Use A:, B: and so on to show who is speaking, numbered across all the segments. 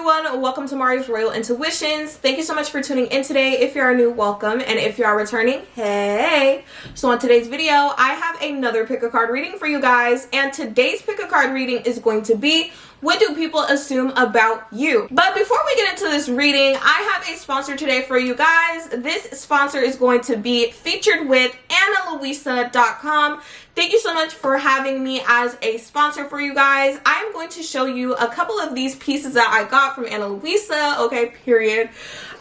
A: everyone, welcome to Mari's Royal Intuitions. Thank you so much for tuning in today. If you are new, welcome, and if you are returning, hey. So on today's video, I have another pick a card reading for you guys, and today's pick a card reading is going to be, what do people assume about you? But before we get into this reading, I have a sponsor today for you guys. This sponsor is going to be featured with analuisa.com. Thank you so much for having me as a sponsor for you guys. I'm going to show you a couple of these pieces that I got from Ana Luisa. Okay, period.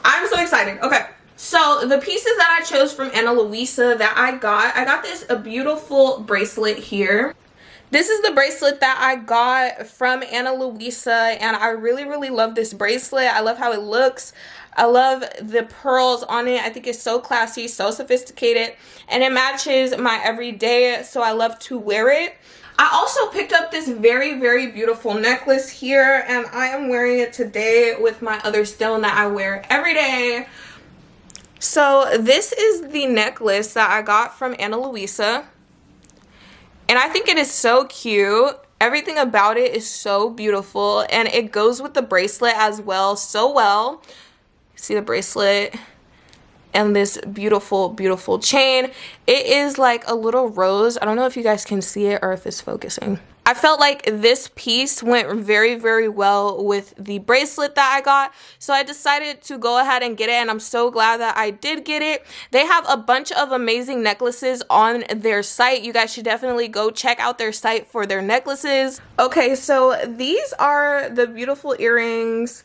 A: I'm so excited. Okay. So the pieces that I chose from Ana Luisa that I got this a beautiful bracelet here. This is the bracelet that I got from Ana Luisa, and I really love this bracelet. I love how it looks. I love the pearls on it. I think it's so classy, so sophisticated, and it matches my everyday, so I love to wear it. I also picked up this very beautiful necklace here, and I am wearing it today with my other stone that I wear every day. So this is the necklace that I got from Ana Luisa. And I think it is so cute. Everything about it is so beautiful. And it goes with the bracelet as well, so well. See the bracelet and this beautiful chain. It is like a little rose. I don't know if you guys can see it or if it's focusing. I felt like this piece went very well with the bracelet that I got, so I decided to go ahead and get it, and I'm so glad that I did get it. They have a bunch of amazing necklaces on their site. You guys should definitely go check out their site for their necklaces. Okay, so these are the beautiful earrings.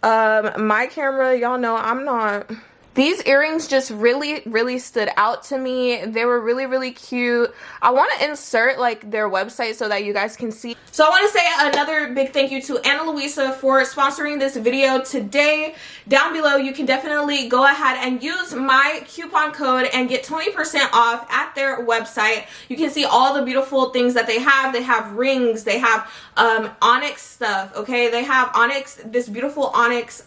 A: My camera, y'all know I'm not... These earrings just really stood out to me. They were really cute. I want to insert like their website so that you guys can see. So I want to say another big thank you to Ana Luisa for sponsoring this video today. Down below, you can definitely go ahead and use my coupon code and get 20% off at their website. You can see all the beautiful things that they have. They have rings. They have onyx stuff. Okay, they have onyx, this beautiful onyx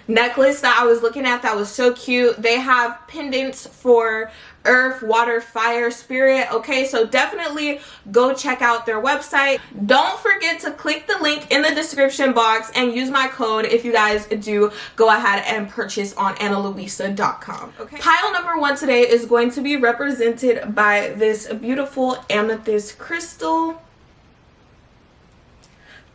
A: necklace that I was looking at that was so cute. They have pendants for earth, water, fire, spirit. Okay, so definitely go check out their website. Don't forget to click the link in the description box and use my code if you guys do go ahead and purchase on analuisa.com. Okay, pile number one today is going to be represented by this beautiful amethyst crystal.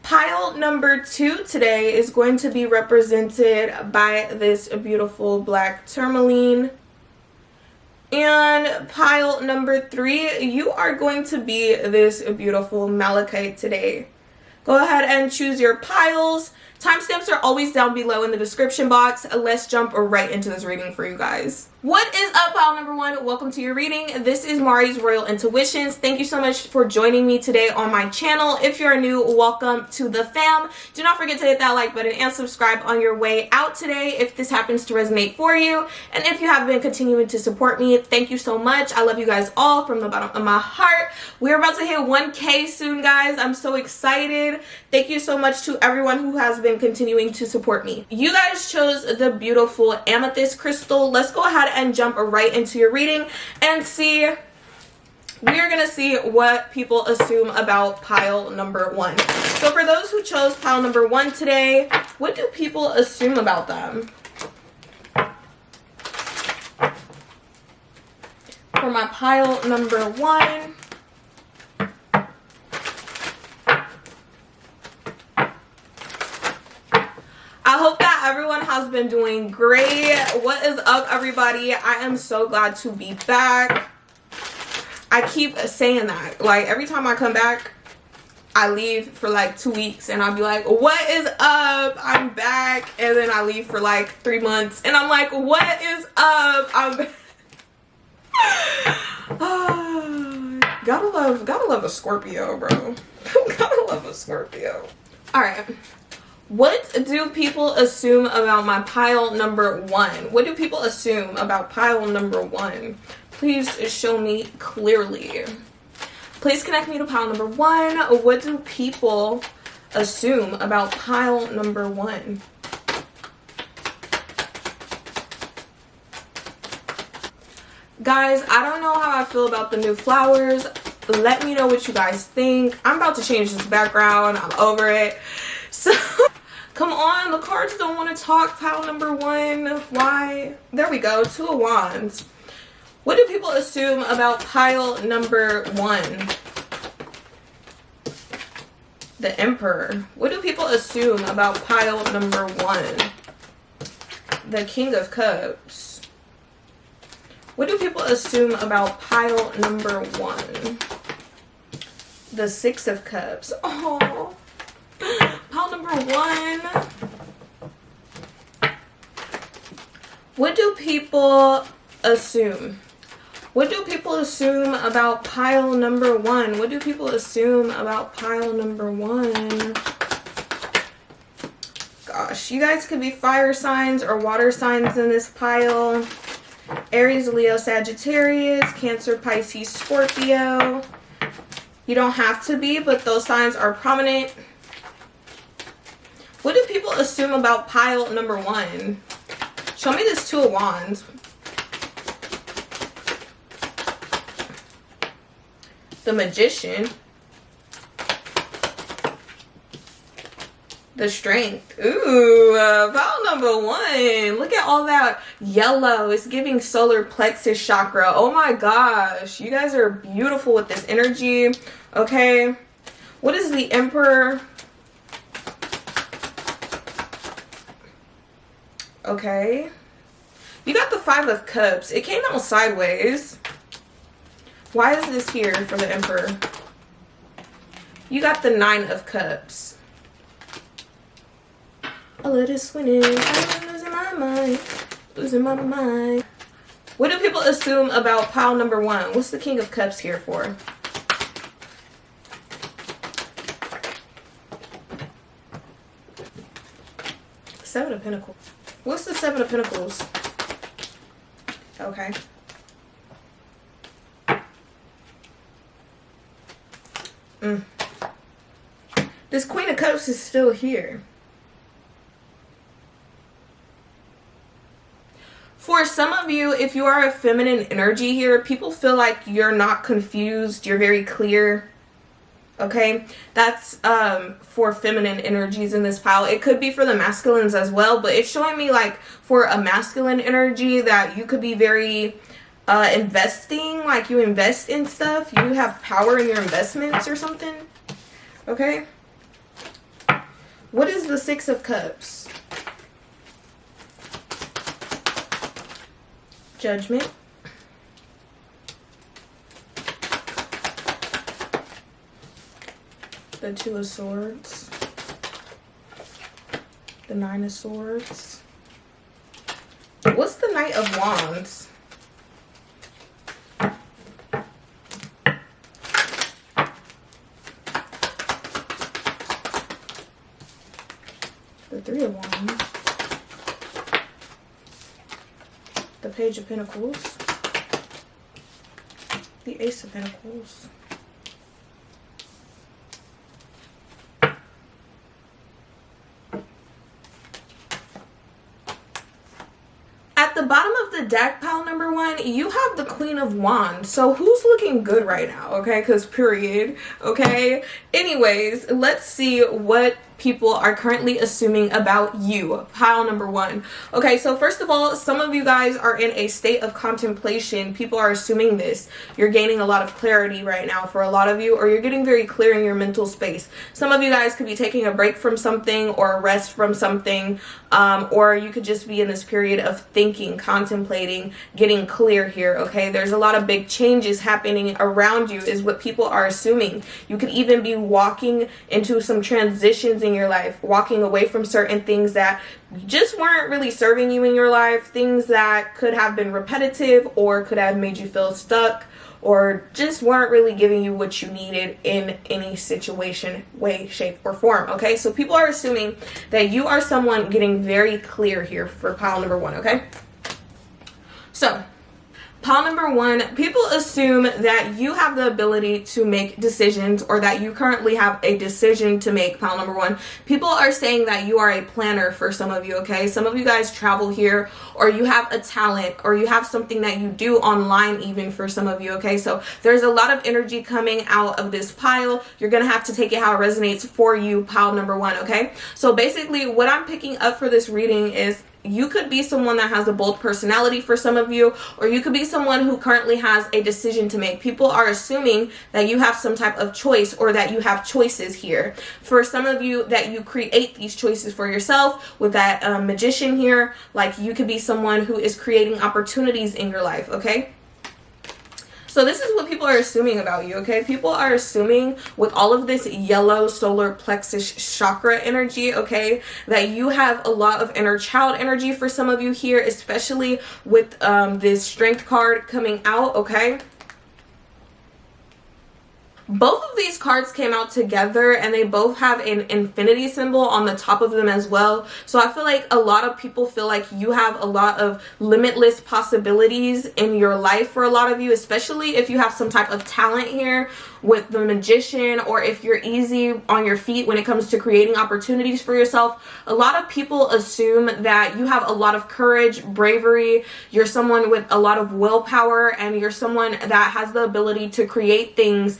A: Pile number two today is going to be represented by this beautiful black tourmaline. And pile number three, you are going to be this beautiful malachite today. Go ahead and choose your piles. Timestamps are always down below in the description box. Let's jump right into this reading for you guys. What is up, pile number one? Welcome to your reading. This is Mari's Royal Intuitions. Thank you so much for joining me today on my channel. If you're new, welcome to the fam. Do not forget to hit that like button and subscribe on your way out today if this happens to resonate for you. And if you have been continuing to support me, thank you so much. I love you guys all from the bottom of my heart. We're about to hit 1K soon, guys. I'm so excited. Thank you so much to everyone who has been continuing to support me. You guys chose the beautiful amethyst crystal. Let's go ahead and jump right into your reading and see. We're gonna see what people assume about pile number one. So for those who chose pile number one today, what do people assume about them? For my pile number one, I hope that everyone has been doing great. What is up, everybody? I am so glad to be back. I keep saying that. Like, every time I come back, I leave for like 2 weeks and I'll be like, what is up? I'm back. And then I leave for like 3 months and I'm like, what is up? I'm back. Gotta love a Scorpio, bro. Gotta love a Scorpio. All right. What do people assume about my pile number one? What do people assume about pile number one? Please show me clearly. Please connect me to pile number one. What do people assume about pile number one? Guys, I don't know how I feel about the new flowers. Let me know what you guys think. I'm about to change this background. I'm over it. So Come on, the cards don't want to talk, pile number one. Why? There we go, Two of Wands. What do people assume about pile number one? The Emperor. What do people assume about pile number one? The King of Cups. What do people assume about pile number one? The Six of Cups. Oh, pile number one. What do people assume? What do people assume about pile number one? What do people assume about pile number one? Gosh, you guys could be fire signs or water signs in this pile. Aries, Leo, Sagittarius, Cancer, Pisces, Scorpio. You don't have to be, but those signs are prominent. What do people assume about pile number one? Show me this Two of Wands. The Magician. The Strength. Ooh, pile number one. Look at all that yellow. It's giving solar plexus chakra. Oh my gosh. You guys are beautiful with this energy. Okay. What is the Emperor? Okay. You got the Five of Cups. It came out sideways. Why is this here for the Emperor? You got the Nine of Cups. A little swinging. I'm losing my mind. Losing my mind. What do people assume about pile number one? What's the King of Cups here for? Seven of Pentacles. What's the Seven of Pentacles? Okay. This Queen of Cups is still here. For some of you, if you are a feminine energy here, people feel like you're not confused. You're very clear. Okay, that's for feminine energies in this pile. It could be for the masculines as well, but it's showing me like for a masculine energy that you could be very investing, like you invest in stuff. You have power in your investments or something. Okay. What is the Six of Cups? Judgment. The Two of Swords. The Nine of Swords. What's the Knight of Wands? The Three of Wands. The Page of Pentacles. The Ace of Pentacles. At the bottom of the deck, pile number one, you have the Queen of Wands. So who's looking good right now? Okay, because period. Okay. Anyways, let's see what people are currently assuming about you, pile number one. Okay, so first of all, some of you guys are in a state of contemplation. People are assuming this. You're gaining a lot of clarity right now for a lot of you, or you're getting very clear in your mental space. Some of you guys could be taking a break from something or a rest from something, or you could just be in this period of thinking, contemplating, getting clear here. Okay, there's a lot of big changes happening around you is what people are assuming. You could even be walking into some transitions in your life, walking away from certain things that just weren't really serving you in your life, things that could have been repetitive or could have made you feel stuck or just weren't really giving you what you needed in any situation, way, shape, or form. Okay, so people are assuming that you are someone getting very clear here for pile number one. Okay, so Pile number one, people assume that you have the ability to make decisions, or that you currently have a decision to make. Pile number one, people are saying that you are a planner for some of you, okay? Some of you guys travel here, or you have a talent, or you have something that you do online even for some of you, okay? So there's a lot of energy coming out of this pile. You're gonna have to take it how it resonates for you, pile number one, okay? So basically what I'm picking up for this reading is you could be someone that has a bold personality for some of you, or you could be someone who currently has a decision to make. People are assuming that you have some type of choice, or that you have choices here. For some of you, that you create these choices for yourself with that magician here. Like, you could be someone who is creating opportunities in your life, okay? So this is what people are assuming about you, okay? People are assuming with all of this yellow solar plexus chakra energy, okay, that you have a lot of inner child energy for some of you here, especially with this strength card coming out, okay? Both of these cards came out together, and they both have an infinity symbol on the top of them as well. So I feel like a lot of people feel like you have a lot of limitless possibilities in your life for a lot of you, especially if you have some type of talent here with the magician, or if you're easy on your feet when it comes to creating opportunities for yourself. A lot of people assume that you have a lot of courage, bravery, you're someone with a lot of willpower, and you're someone that has the ability to create things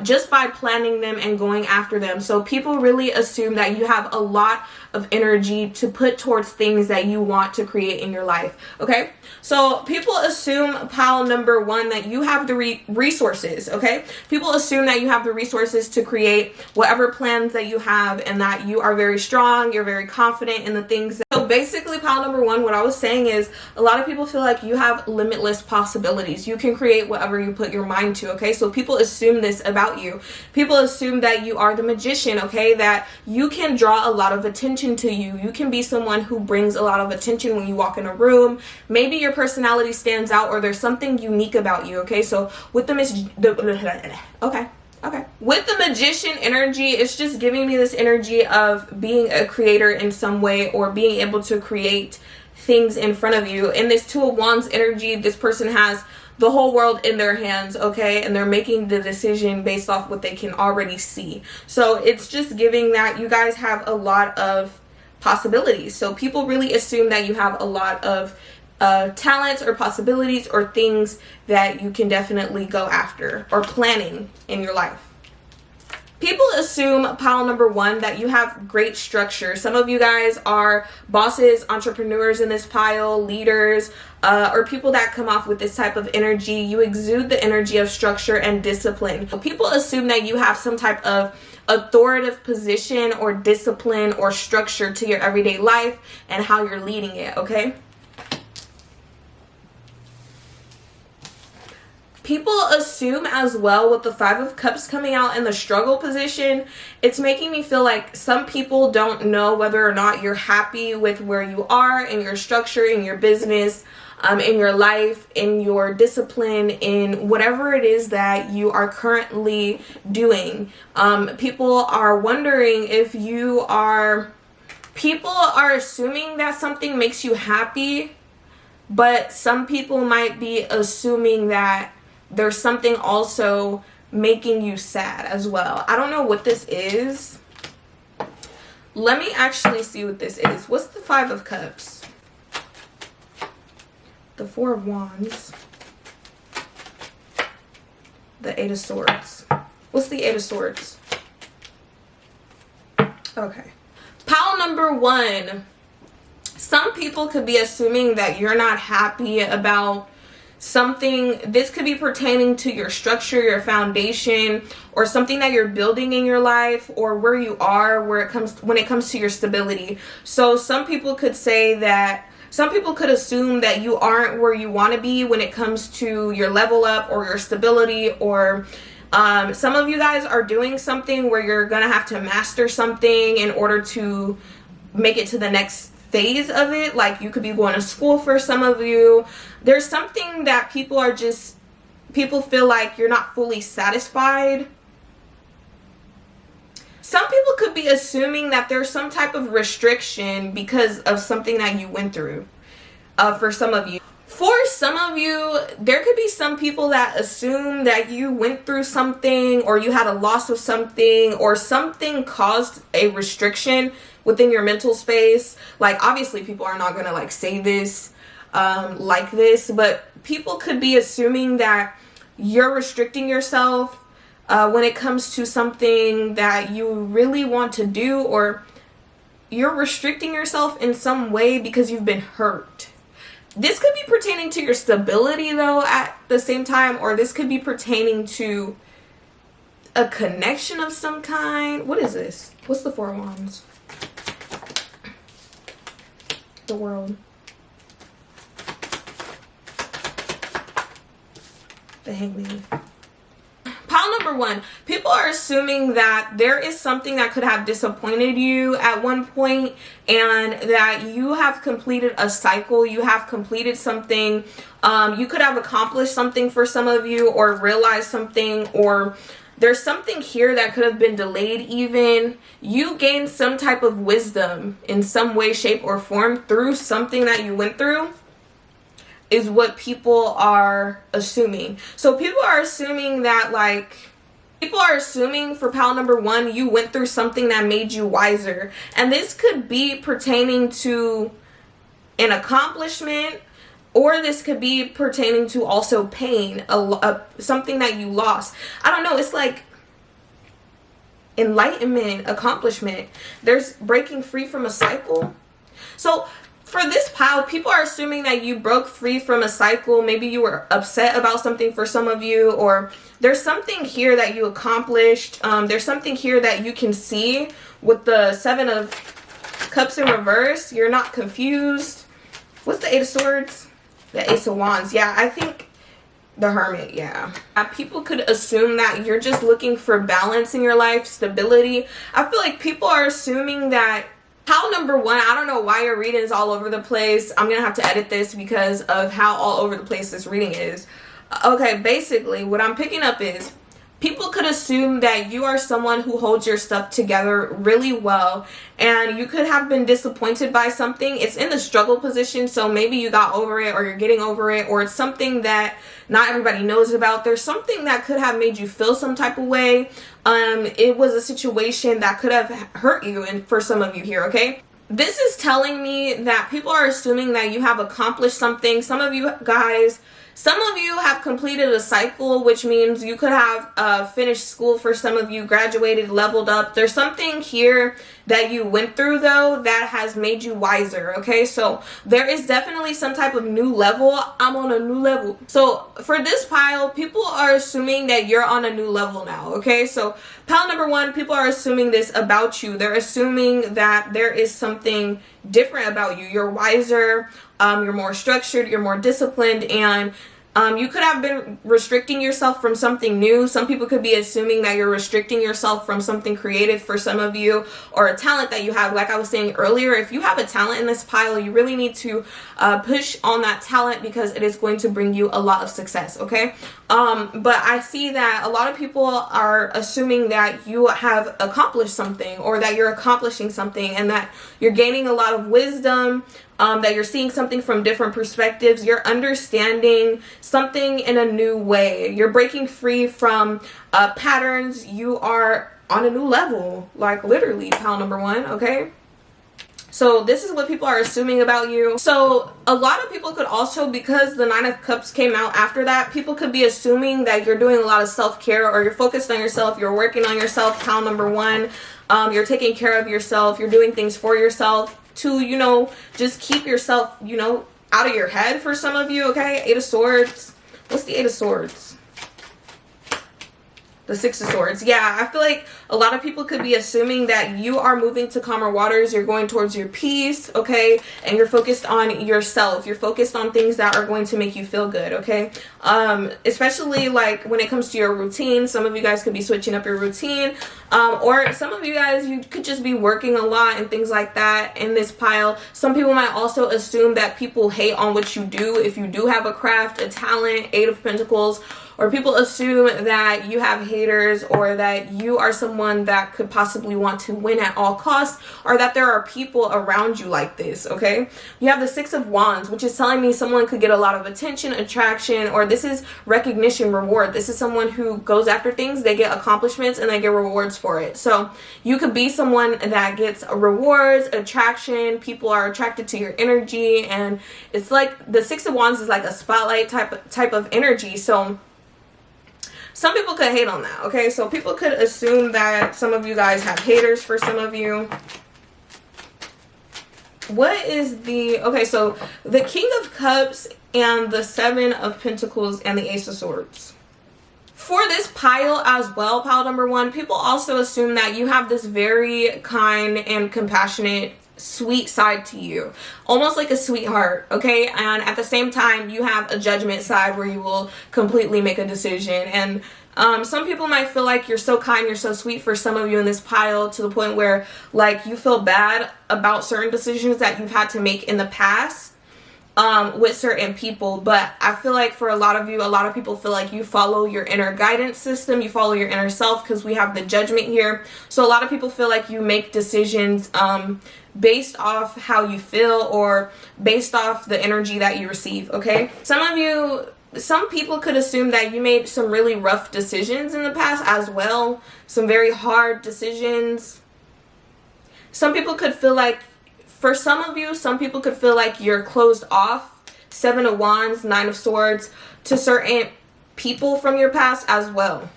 A: just by planning them and going after them. So people really assume that you have a lot of energy to put towards things that you want to create in your life, okay? So people assume, pile number one, that you have the resources, okay? People assume that you have the resources to create whatever plans that you have, and that you are very strong, you're very confident in the things. So basically, pile number one, what I was saying is, a lot of people feel like you have limitless possibilities. You can create whatever you put your mind to, okay? So people assume this about you. People assume that you are the magician, okay? That you can draw a lot of attention to you. You can be someone who brings a lot of attention when you walk in a room. Maybe your personality stands out, or there's something unique about you, okay? So with the with the magician energy, it's just giving me this energy of being a creator in some way, or being able to create things in front of you. In this Two of Wands energy, this person has the whole world in their hands, okay? And they're making the decision based off what they can already see. So it's just giving that you guys have a lot of possibilities. So people really assume that you have a lot of talents or possibilities, or things that you can definitely go after, or planning in your life. People assume, pile number one, that you have great structure. Some of you guys are bosses, entrepreneurs in this pile, leaders, or people that come off with this type of energy. You exude the energy of structure and discipline. People assume that you have some type of authoritative position, or discipline, or structure to your everyday life and how you're leading it, okay? People assume as well, with the Five of Cups coming out in the struggle position, it's making me feel like some people don't know whether or not you're happy with where you are in your structure, in your business, in your life, in your discipline, in whatever it is that you are currently doing. People are wondering if you are, people are assuming that something makes you happy, but some people might be assuming that there's something also making you sad as well. I don't know what this is. Let me actually see what this is. What's the Five of Cups? The Four of Wands. The Eight of Swords. What's the Eight of Swords? Okay. Pile number one. Some people could be assuming that you're not happy about something. This could be pertaining to your structure, your foundation, or something that you're building in your life, or where you are, when it comes to your stability. So some people could say that, some people could assume that you aren't where you want to be when it comes to your level up or your stability, or some of you guys are doing something where you're gonna have to master something in order to make it to the next phase of it. Like, you could be going to school for some of you. There's something that people feel like you're not fully satisfied. Some people could be assuming that there's some type of restriction because of something that you went through, for some of you. For some of you, there could be some people that assume that you went through something, or you had a loss of something, or something caused a restriction within your mental space. Like, obviously people are not gonna like say this like this, but people could be assuming that you're restricting yourself when it comes to something that you really want to do, or you're restricting yourself in some way because you've been hurt. This could be pertaining to your stability though at the same time, or this could be pertaining to a connection of some kind. What is this? What's the Four of Wands? The World. The Hangman. Pile number one, people are assuming that there is something that could have disappointed you at one point, and that you have completed a cycle, you have completed something. You could have accomplished something for some of you, or realized something, or there's something here that could have been delayed even. You gained some type of wisdom in some way, shape, or form through something that you went through, is what people are assuming. So people are assuming that, like, people are assuming for pile number one, you went through something that made you wiser. And this could be pertaining to an accomplishment, or this could be pertaining to also pain, something that you lost. I don't know, it's like enlightenment, accomplishment. There's breaking free from a cycle. So for this pile, people are assuming that you broke free from a cycle. Maybe you were upset about something for some of you, or there's something here that you accomplished. There's something here that you can see with the Seven of Cups in reverse. You're not confused. What's the Eight of Swords? The Ace of Wands. Yeah, I think the Hermit. Yeah. People could assume that you're just looking for balance in your life, stability. I feel like people are assuming that pile number one, I don't know why your reading is all over the place. I'm gonna have to edit this because of how all over the place this reading is. Okay, basically what I'm picking up is people could assume that you are someone who holds your stuff together really well, and you could have been disappointed by something. It's in the struggle position, so maybe you got over it, or you're getting over it, or it's something that not everybody knows about. There's something that could have made you feel some type of way. It was a situation that could have hurt you, and for some of you here, okay? This is telling me that people are assuming that you have accomplished something. Some of you guys, some of you have completed a cycle, which means you could have finished school. For some of you, graduated, leveled up. There's something here that you went through though that has made you wiser, okay? So there is definitely some type of new level. I'm on a new level. So for this pile, people are assuming that you're on a new level now, okay? So pile number one, people are assuming this about you. They're assuming that there is something different about you. You're wiser, you're more structured, you're more disciplined, and you could have been restricting yourself from something new. Some people could be assuming that you're restricting yourself from something creative for some of you, or a talent that you have. Like I was saying earlier, if you have a talent in this pile, you really need to push on that talent, because it is going to bring you a lot of success, okay? But I see that a lot of people are assuming that you have accomplished something, or that you're accomplishing something, and that you're gaining a lot of wisdom, that you're seeing something from different perspectives. You're understanding something in a new way. You're breaking free from patterns. You are on a new level, like literally pile number one, okay? So this is what people are assuming about you. So a lot of people could also, because the Nine of Cups came out after that, people could be assuming that you're doing a lot of self-care, or you're focused on yourself, you're working on yourself, pile number one. You're taking care of yourself, you're doing things for yourself to, you know, just keep yourself, you know, out of your head for some of you, okay? Eight of Swords. What's the Eight of Swords? The Six of Swords. Yeah, I feel like a lot of people could be assuming that you are moving to calmer waters. You're going towards your peace, okay? And you're focused on yourself. You're focused on things that are going to make you feel good, okay? Especially like when it comes to your routine. Some of you guys could be switching up your routine. Or some of you guys, you could just be working a lot and things like that in this pile. Some people might also assume that people hate on what you do. If you do have a craft, a talent, Eight of Pentacles, or people assume that you have haters, or that you are someone someone that could possibly want to win at all costs, or that there are people around you like this, okay? You have the Six of Wands, which is telling me someone could get a lot of attention, attraction, or this is recognition, reward. This is someone who goes after things, they get accomplishments, and they get rewards for it. So you could be someone that gets rewards, attraction, people are attracted to your energy, and it's like the Six of Wands is like a spotlight type of energy. So some people could hate on that, okay? So people could assume that some of you guys have haters for some of you. What is the... Okay, so the King of Cups and the Seven of Pentacles and the Ace of Swords. For this pile as well, pile number one, people also assume that you have this very kind and compassionate, sweet side to you, almost like a sweetheart, okay? And at the same time, you have a judgment side where you will completely make a decision. And some people might feel like you're so kind, you're so sweet for some of you in this pile, to the point where like you feel bad about certain decisions that you've had to make in the past with certain people. But I feel like for a lot of you, a lot of people feel like you follow your inner guidance system, you follow your inner self, because we have the Judgment here. So a lot of people feel like you make decisions based off how you feel, or based off the energy that you receive, okay? Some people could assume that you made some really rough decisions in the past as well, some very hard decisions. Some people could feel like, for some of you, some people could feel like you're closed off, Seven of Wands, Nine of Swords, to certain people from your past as well.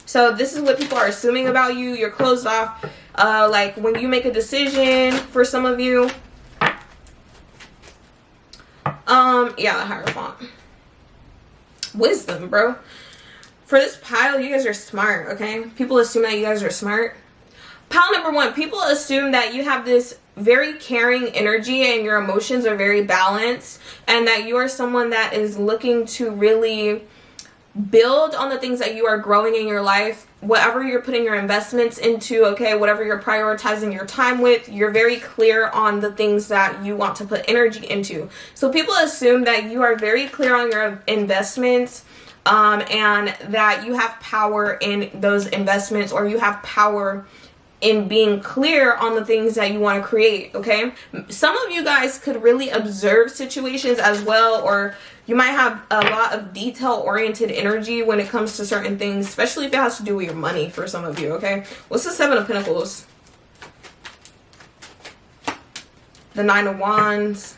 A: So this is what people are assuming about you. You're closed off. Like when you make a decision, for some of you, yeah, the Hierophant. Wisdom, bro. For this pile, you guys are smart, okay? People assume that you guys are smart. Pile number one, people assume that you have this very caring energy and your emotions are very balanced, and that you are someone that is looking to really build on the things that you are growing in your life. Whatever you're putting your investments into, okay, whatever you're prioritizing your time with, you're very clear on the things that you want to put energy into. So people assume that you are very clear on your investments, and that you have power in those investments, or you have power in being clear on the things that you want to create, okay? Some of you guys could really observe situations as well, or you might have a lot of detail-oriented energy when it comes to certain things, especially if it has to do with your money for some of you, okay? What's the Seven of Pentacles? The Nine of Wands.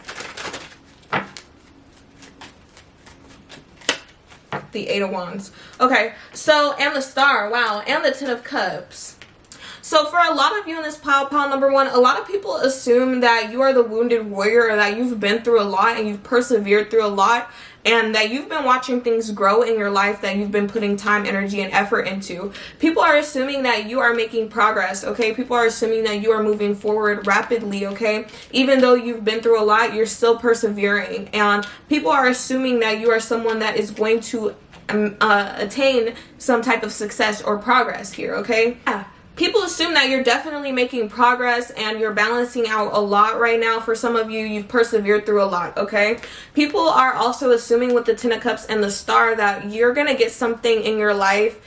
A: The Eight of Wands. Okay, so, and the Star, wow, and the Ten of Cups. So for a lot of you in this pile number one, a lot of people assume that you are the wounded warrior, or that you've been through a lot and you've persevered through a lot, and that you've been watching things grow in your life, that you've been putting time, energy, and effort into. People are assuming that you are making progress, okay? People are assuming that you are moving forward rapidly, okay? Even though you've been through a lot, you're still persevering. And people are assuming that you are someone that is going to attain some type of success or progress here, okay? Yeah. People assume that you're definitely making progress and you're balancing out a lot right now. For some of you, you've persevered through a lot, okay? People are also assuming with the Ten of Cups and the Star that you're going to get something in your life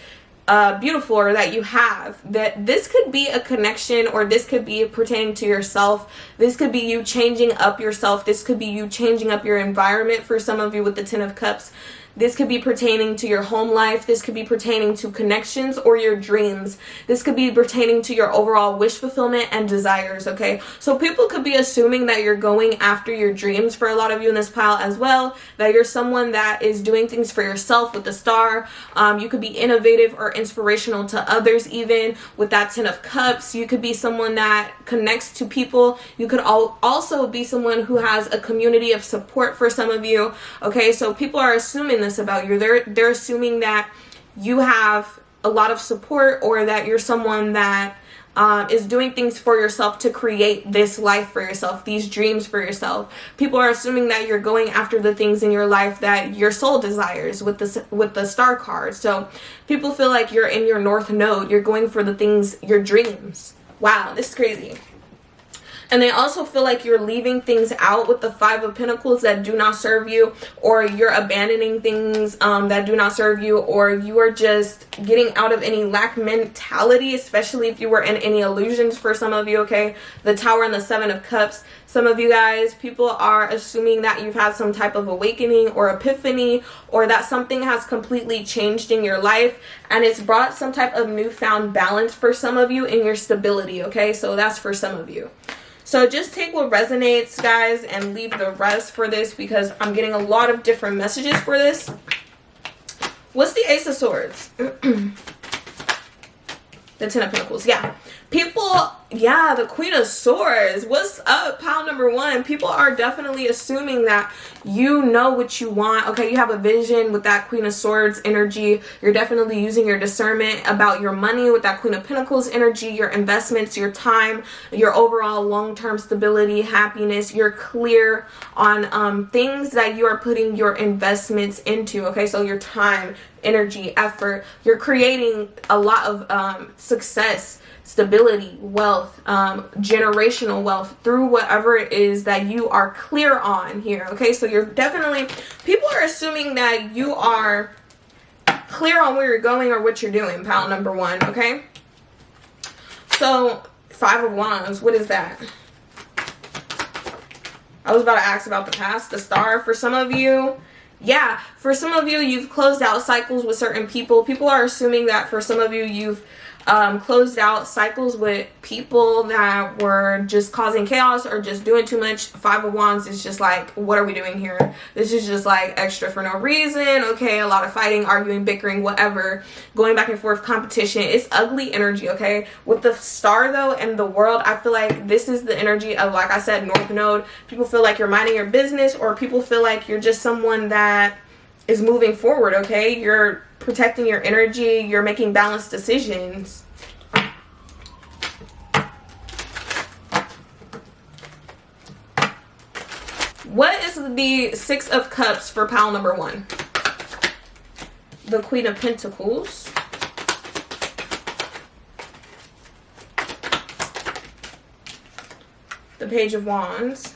A: beautiful, or that you have. That this could be a connection, or this could be pertaining to yourself. This could be you changing up yourself. This could be you changing up your environment for some of you with the Ten of Cups. This could be pertaining to your home life. This could be pertaining to connections or your dreams. This could be pertaining to your overall wish fulfillment and desires, okay? So people could be assuming that you're going after your dreams for a lot of you in this pile as well, that you're someone that is doing things for yourself with the Star. You could be innovative or inspirational to others even with that Ten of Cups. You could be someone that connects to people. You could also be someone who has a community of support for some of you, okay? So people are assuming this about you. They're assuming that you have a lot of support, or that you're someone that is doing things for yourself to create this life for yourself, these dreams for yourself. People are assuming that you're going after the things in your life that your soul desires with the Star card. So people feel like you're in your North Node. You're going for the things, your dreams. Wow, this is crazy. And they also feel like you're leaving things out with the Five of Pentacles that do not serve you, or you're abandoning things that do not serve you, or you are just getting out of any lack mentality, especially if you were in any illusions for some of you, okay? The Tower and the Seven of Cups. Some of you guys, people are assuming that you've had some type of awakening or epiphany, or that something has completely changed in your life and it's brought some type of newfound balance for some of you in your stability, okay? So that's for some of you. So just take what resonates, guys, and leave the rest for this, because I'm getting a lot of different messages for this. What's the Ace of Swords? The Ten of Pentacles, yeah. People, yeah, the Queen of Swords. What's up, pile number one? People are definitely assuming that you know what you want. Okay, you have a vision with that Queen of Swords energy. You're definitely using your discernment about your money with that Queen of Pentacles energy, your investments, your time, your overall long-term stability, happiness. You're clear on things that you are putting your investments into. Okay, so your time, energy, effort. You're creating a lot of success, stability, wealth, generational wealth through whatever it is that you are clear on here. Okay, so you're definitely, people are assuming that you are clear on where you're going or what you're doing, pile number one. Okay, so Five of Wands, what is that? I was about to ask about the past, the Star. For some of you, yeah, for some of you, you've closed out cycles with certain people. People are assuming that for some of you, you've closed out cycles with people that were just causing chaos or just doing too much. Five of Wands is just like, what are we doing here? This is just like extra for no reason. Okay, a lot of fighting, arguing, bickering, whatever, going back and forth, competition. It's ugly energy, okay? With the Star though and the World, I feel like this is the energy of, like I said, North Node. People feel like you're minding your business, or people feel like you're just someone that is moving forward, okay? You're protecting your energy, you're making balanced decisions. What is the Six of Cups for pile number one? The Queen of Pentacles. The Page of Wands.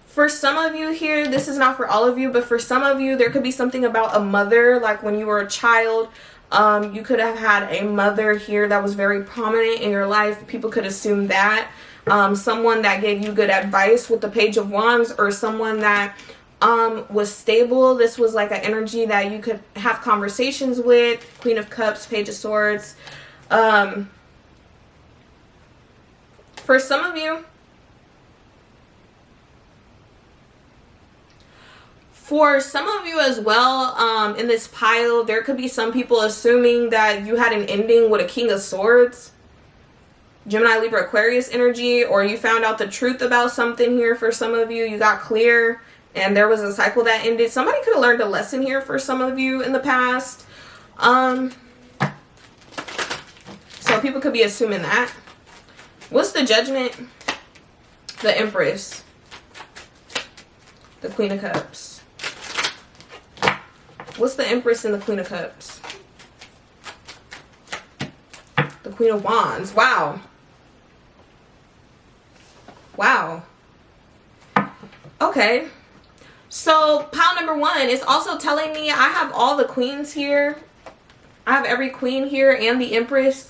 A: For some of you here, this is not for all of you, but for some of you, there could be something about a mother, like when you were a child. You could have had a mother here that was very prominent in your life. People could assume that. Someone that gave you good advice with the Page of Wands, or someone that was stable. This was like an energy that you could have conversations with. Queen of Cups, Page of Swords. For some of you, as well, in this pile, there could be some people assuming that you had an ending with a King of Swords. Gemini, Libra, Aquarius energy, or you found out the truth about something here. For some of you, you got clear and there was a cycle that ended. Somebody could have learned a lesson here for some of you in the past. So people could be assuming that. What's the Judgment? The Empress. The Queen of Cups. What's the Empress and the Queen of Cups? The Queen of Wands. Wow. Wow. Okay. So pile number one is also telling me I have all the queens here. I have every queen here and the Empress.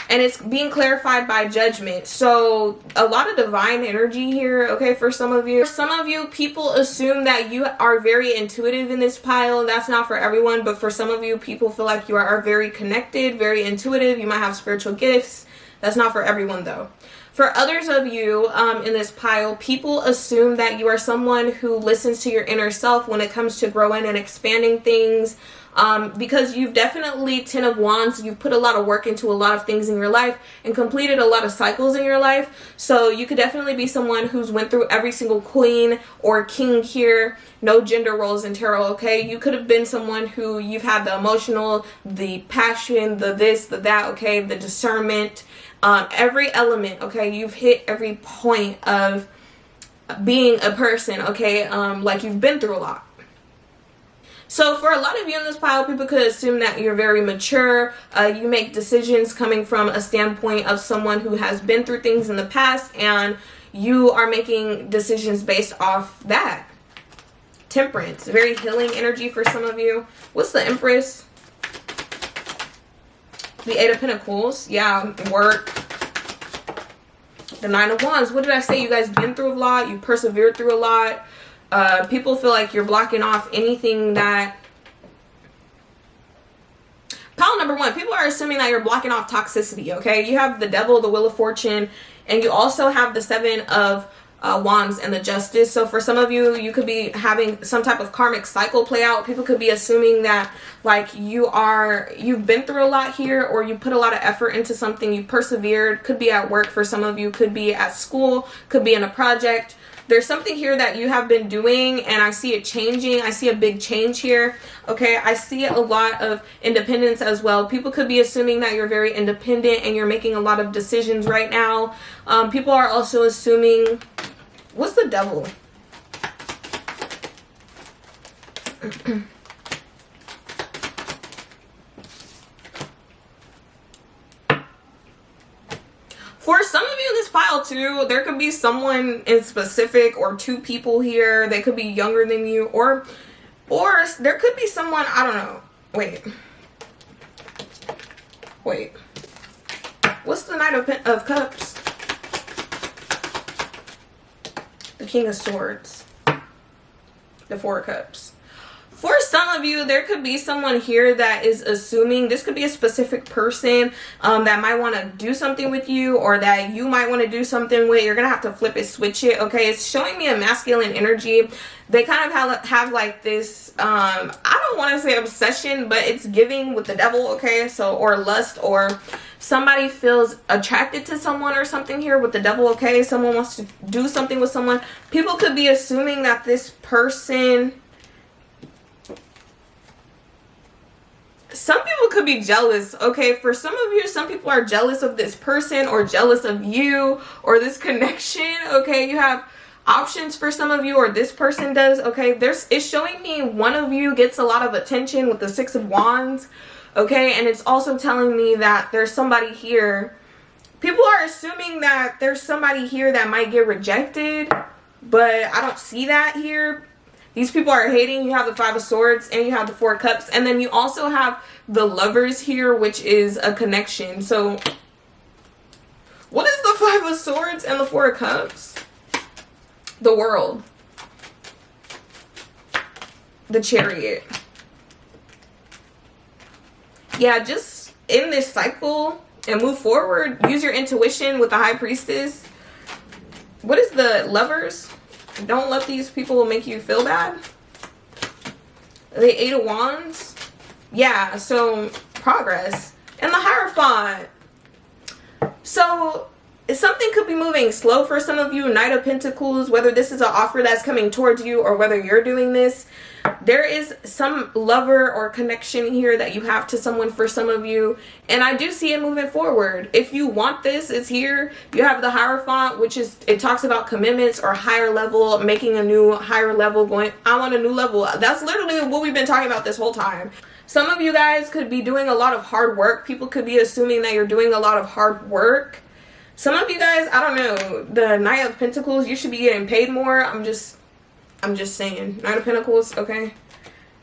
A: And it's being clarified by Judgment. So a lot of divine energy here, okay, for some of you. For some of you, people assume that you are very intuitive in this pile. That's not for everyone, but for some of you, people feel like you are very connected, very intuitive. You might have spiritual gifts. That's not for everyone, though. For others of you in this pile, people assume that you are someone who listens to your inner self when it comes to growing and expanding things. Because you've definitely, Ten of Wands, you've put a lot of work into a lot of things in your life and completed a lot of cycles in your life. So you could definitely be someone who's went through every single queen or king here. No gender roles in tarot, okay? You could have been someone who you've had the emotional, the passion, the this, the that, okay? The discernment, every element, okay? You've hit every point of being a person, okay? Like you've been through a lot. So for a lot of you in this pile, people could assume that you're very mature. You make decisions coming from a standpoint of someone who has been through things in the past, and you are making decisions based off that. Temperance, very healing energy for some of you. What's the Empress? The Eight of Pentacles. Yeah, work. The Nine of Wands. What did I say? You guys been through a lot. You persevered through a lot. People feel like you're blocking off anything that... Pile number one, people are assuming that you're blocking off toxicity, okay? You have the Devil, the Wheel of Fortune, and you also have the Seven of Wands and the Justice. So for some of you, you could be having some type of karmic cycle play out. People could be assuming that like you've been through a lot here, or you put a lot of effort into something, you persevered. Could be at work for some of you, could be at school, could be in a project. There's something here that you have been doing, and I see it changing. I see a big change here. Okay, I see a lot of independence as well. People could be assuming that you're very independent and you're making a lot of decisions right now. People are also assuming... What's the Devil? For some of you in this pile too, there could be someone in specific, or two people here. They could be younger than you, or there could be someone, I don't know. Wait. What's the Knight of Cups? The King of Swords. The Four of Cups. For some of you, there could be someone here that is assuming, this could be a specific person that might want to do something with you, or that you might want to do something with. You're going to have to flip it, switch it, okay? It's showing me a masculine energy. They kind of have like this, I don't want to say obsession, but it's giving with the Devil, okay? So, or lust, or somebody feels attracted to someone or something here with the Devil, okay? Someone wants to do something with someone. People could be assuming that this person... Some people could be jealous, okay? For some of you, some people are jealous of this person, or jealous of you, or this connection, okay? You have options for some of you, or this person does, okay? It's showing me one of you gets a lot of attention with the Six of Wands, okay? And it's also telling me that there's somebody here. People are assuming that there's somebody here that might get rejected, but I don't see that here. These people are hating. You have the Five of Swords, and you have the Four of Cups, and then you also have the Lovers here, which is a connection. So what is the Five of Swords and the Four of Cups? The World. The Chariot. Yeah, just in this cycle and move forward. Use your intuition with the High Priestess. What is the Lovers? Don't let these people make you feel bad. The Eight of Wands. Yeah, so progress. And the Hierophant. So something could be moving slow for some of you. Knight of Pentacles, whether this is an offer that's coming towards you or whether you're doing this. There is some lover or connection here that you have to someone for some of you. And I do see it moving forward. If you want this, it's here. You have the Hierophant, which is, it talks about commitments or higher level, making a new higher level, going, I want a new level. That's literally what we've been talking about this whole time. Some of you guys could be doing a lot of hard work. People could be assuming that you're doing a lot of hard work. Some of you guys, I don't know, the Knight of Pentacles, you should be getting paid more. I'm just saying. Knight of Pentacles, okay?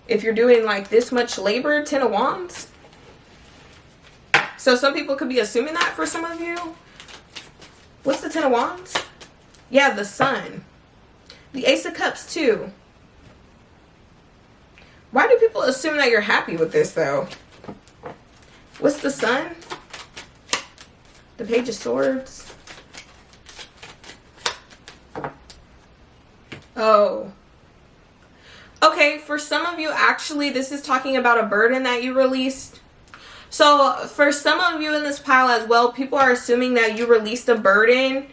A: If you're doing like this much labor, Ten of Wands. So some people could be assuming that for some of you. What's the Ten of Wands? Yeah, the Sun. The Ace of Cups too. Why do people assume that you're happy with this though? What's the Sun? The Page of Swords. Oh. Okay, for some of you, actually, this is talking about a burden that you released. So, for some of you in this pile as well, people are assuming that you released a burden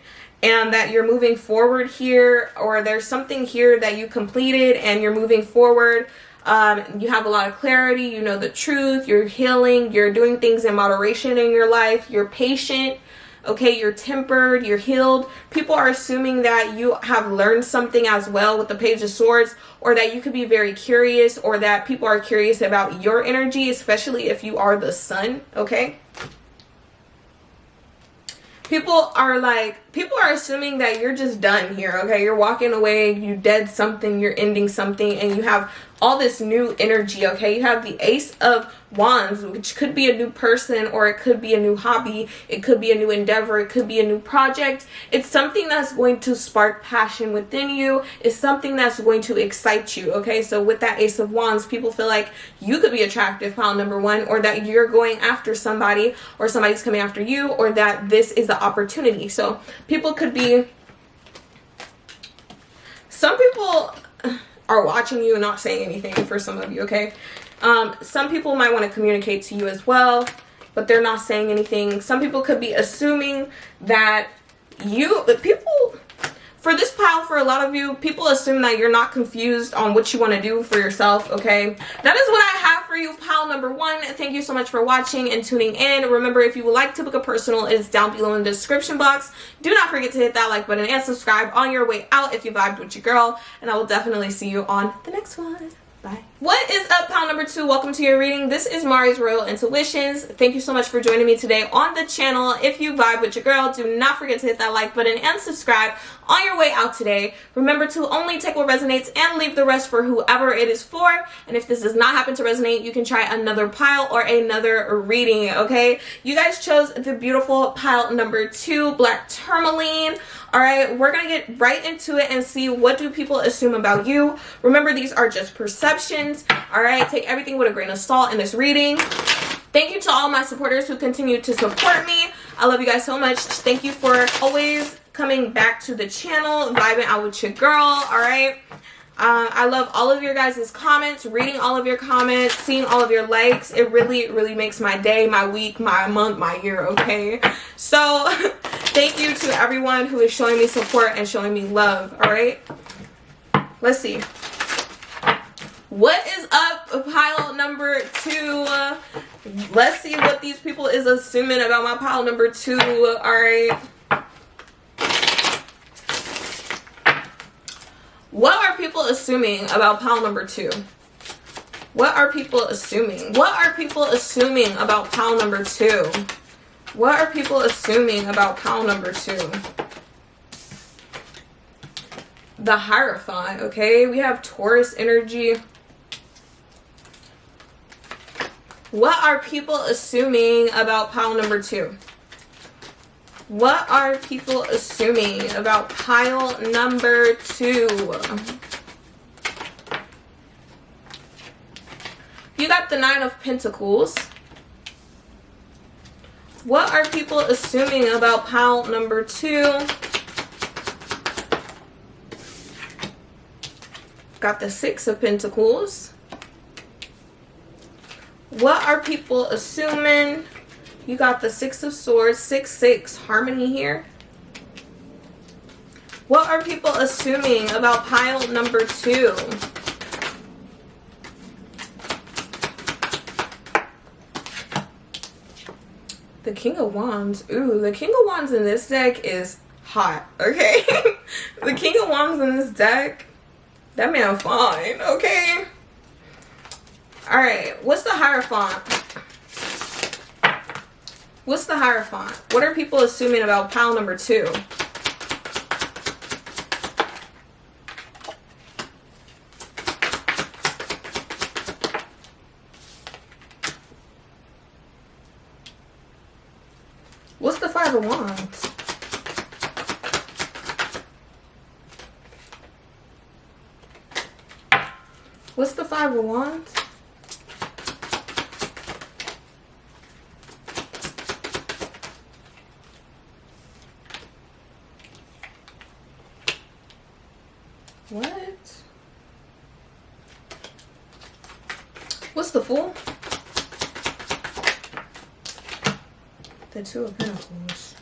A: and that you're moving forward here, or there's something here that you completed and you're moving forward. You have a lot of clarity, you know the truth, you're healing, you're doing things in moderation in your life, you're patient. okay? You're tempered, you're healed. People are assuming that you have learned something as well with the Page of Swords, or that you could be very curious, or that people are curious about your energy, especially if you are the sun, okay? People are assuming that you're just done here, okay? You're walking away, you did something, you're ending something, and you have all this new energy, okay? You have the Ace of Wands, which could be a new person, or it could be a new hobby, it could be a new endeavor, it could be a new project. It's something that's going to spark passion within you. It's something that's going to excite you, okay? So with that Ace of Wands, people feel like you could be attractive, pile number one, or that you're going after somebody, or somebody's coming after you, or that this is the opportunity. So people could be, some people are watching you and not saying anything for some of you, okay? Some people might want to communicate to you as well, but they're not saying anything. Some people could be assuming that for this pile, for a lot of you, people assume that you're not confused on what you want to do for yourself, okay? That is what I have for you, pile number one. Thank you so much for watching and tuning in. Remember, if you would like to book a personal, it is down below in the description box. Do not forget to hit that like button and subscribe on your way out if you vibed with your girl. And I will definitely see you on the next one. Bye. What is up, pile number two? Welcome to your reading. This is Mari's Royal Intuitions. Thank you so much for joining me today on the channel. If you vibe with your girl, do not forget to hit that like button and subscribe on your way out today. Remember to only take what resonates and leave the rest for whoever it is for. And if this does not happen to resonate, you can try another pile or another reading, okay? You guys chose the beautiful pile number two, Black Tourmaline. All right, we're gonna get right into it and see what do people assume about you. Remember, these are just perceptions. All right, take everything with a grain of salt in this reading. Thank you to all my supporters who continue to support me. I love you guys so much. Thank you for always coming back to the channel, vibing out with your girl. All right, I love all of your guys' comments, reading all of your comments, seeing all of your likes. It really makes my day, my week, my month, my year, okay? So thank you to everyone who is showing me support and showing me love. All right, let's see. What is up, pile number two? Let's see what these people is assuming about my pile number two. All right. What are people assuming about pile number two? What are people assuming? What are people assuming about pile number two? What are people assuming about pile number two? The Hierophant, okay? We have Taurus energy. What are people assuming about pile number two? What are people assuming about pile number two? You got the Nine of Pentacles. What are people assuming about pile number two? Got the Six of Pentacles. What are people assuming? You got the Six of Swords, 6-6, harmony here. What are people assuming about pile number two? The King of Wands. Ooh, the King of Wands in this deck is hot, okay? The King of Wands in this deck, that man fine, okay? All right, what's the Hierophant? What's the Hierophant? What are people assuming about pile number two? What's the Five of Wands? What's the Five of Wands? What? What's the Fool? The Two of Pentacles.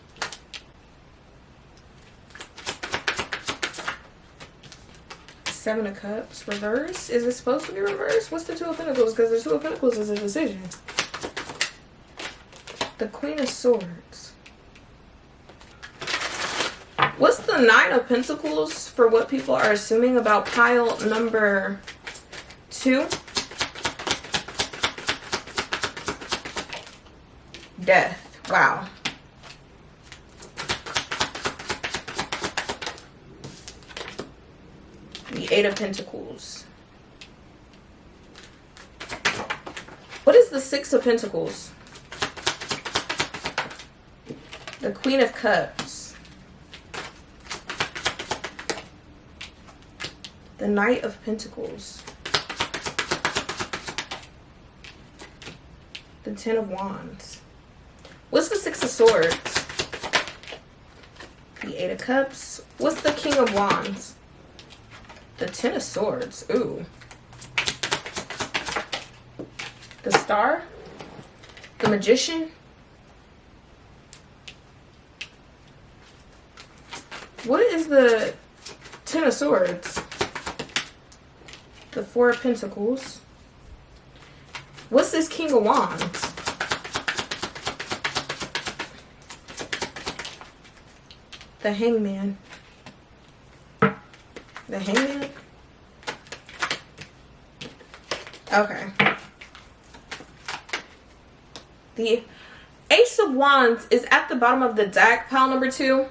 A: Seven of Cups. Reverse? Is it supposed to be reversed? What's the Two of Pentacles? Because the Two of Pentacles is a decision. The Queen of Swords. What's the Nine of Pentacles for what people are assuming about pile number 2? Death. Wow. The Eight of Pentacles. What is the Six of Pentacles? The Queen of Cups. The Knight of Pentacles. The Ten of Wands. What's the Six of Swords? The Eight of Cups. What's the King of Wands? The Ten of Swords. Ooh. The Star. The Magician. What is the Ten of Swords? The Four of Pentacles. What's this King of Wands? The Hangman. The Hangman? Okay. The Ace of Wands is at the bottom of the deck, pile number 2.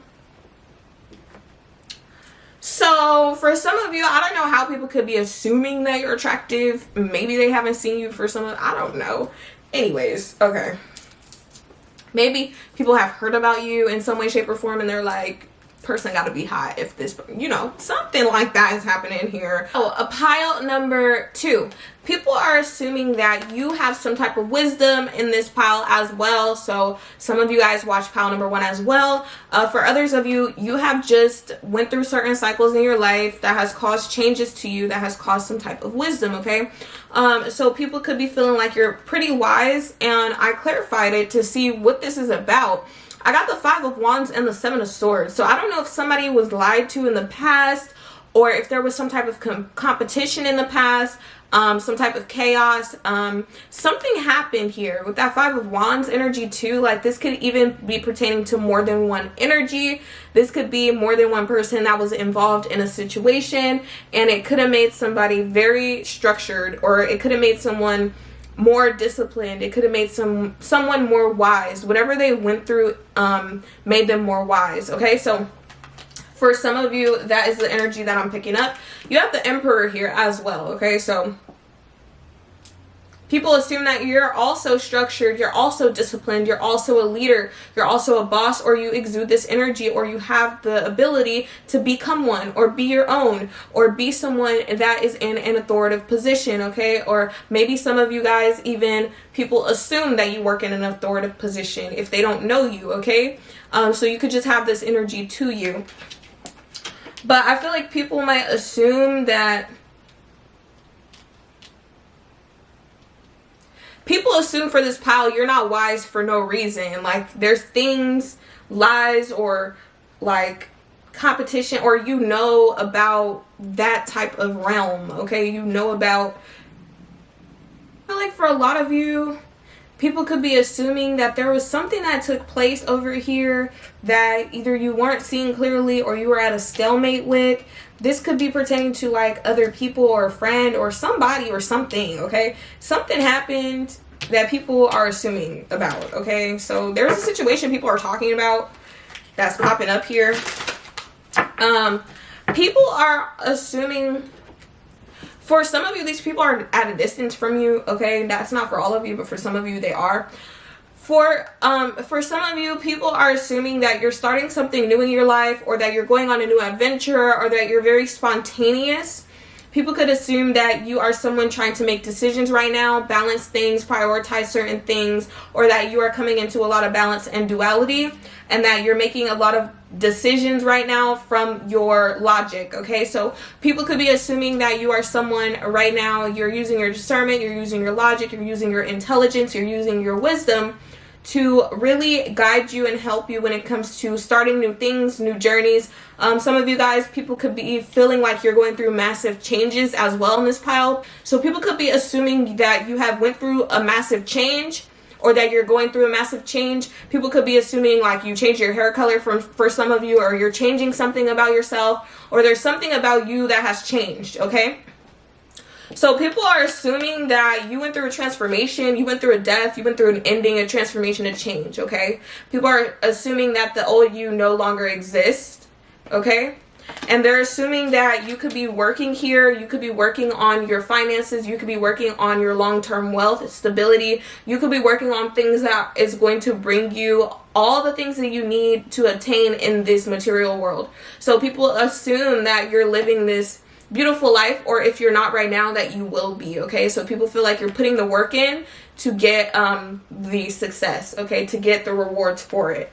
A: So for some of you, I don't know how people could be assuming that you're attractive. Maybe they haven't seen you for some of, I don't know. Anyways, okay. Maybe people have heard about you in some way, shape, or form, and they're like, person got to be hot if this, you know, something like that is happening here. Oh, a pile number 2. People are assuming that you have some type of wisdom in this pile as well. So some of you guys watch pile number 1 as well. For others of you, you have just went through certain cycles in your life that has caused changes to you, that has caused some type of wisdom, okay? So people could be feeling like you're pretty wise, and I clarified it to see what this is about. I got the Five of Wands and the Seven of Swords. So I don't know if somebody was lied to in the past, or if there was some type of competition in the past, some type of chaos. Something happened here with that Five of Wands energy too. Like, this could even be pertaining to more than one energy. This could be more than one person that was involved in a situation, and it could have made somebody very structured, or it could have made someone more disciplined. It could have made someone more wise. Whatever they went through made them more wise. Okay, so for some of you, that is the energy that I'm picking up. You have the Emperor here as well. Okay, so people assume that you're also structured, you're also disciplined, you're also a leader, you're also a boss, or you exude this energy, or you have the ability to become one, or be your own, or be someone that is in an authoritative position, okay? Or maybe some of you guys, even people assume that you work in an authoritative position if they don't know you, okay? So you could just have this energy to you. But I feel like people might assume that people assume for this pile you're not wise for no reason. Like, there's things, lies, or like competition, or you know about that type of realm, okay? You know about, I feel like for a lot of you, people could be assuming that there was something that took place over here that either you weren't seeing clearly or you were at a stalemate with. This could be pertaining to like other people or a friend or somebody or something, okay? Something happened that people are assuming about, okay? So there's a situation people are talking about that's popping up here. People are assuming, for some of you, these people are at a distance from you, okay? That's not for all of you, but for some of you, they are. For some of you, people are assuming that you're starting something new in your life, or that you're going on a new adventure, or that you're very spontaneous. People could assume that you are someone trying to make decisions right now, balance things, prioritize certain things, or that you are coming into a lot of balance and duality, and that you're making a lot of decisions right now from your logic, okay? So people could be assuming that you are someone right now, you're using your discernment, you're using your logic, you're using your intelligence, you're using your wisdom to really guide you and help you when it comes to starting new things, new journeys. Some of you guys, people could be feeling like you're going through massive changes as well in this pile. So people could be assuming that you have went through a massive change, or that you're going through a massive change. People could be assuming like you change your hair color for some of you, or you're changing something about yourself, or there's something about you that has changed, okay? So people are assuming that you went through a transformation, you went through a death, you went through an ending, a transformation, a change, okay? People are assuming that the old you no longer exists, okay? And they're assuming that you could be working here, you could be working on your finances, you could be working on your long-term wealth, stability, you could be working on things that is going to bring you all the things that you need to attain in this material world. So people assume that you're living this beautiful life, or if you're not right now, that you will be, okay? So people feel like you're putting the work in to get the success, okay, to get the rewards for it.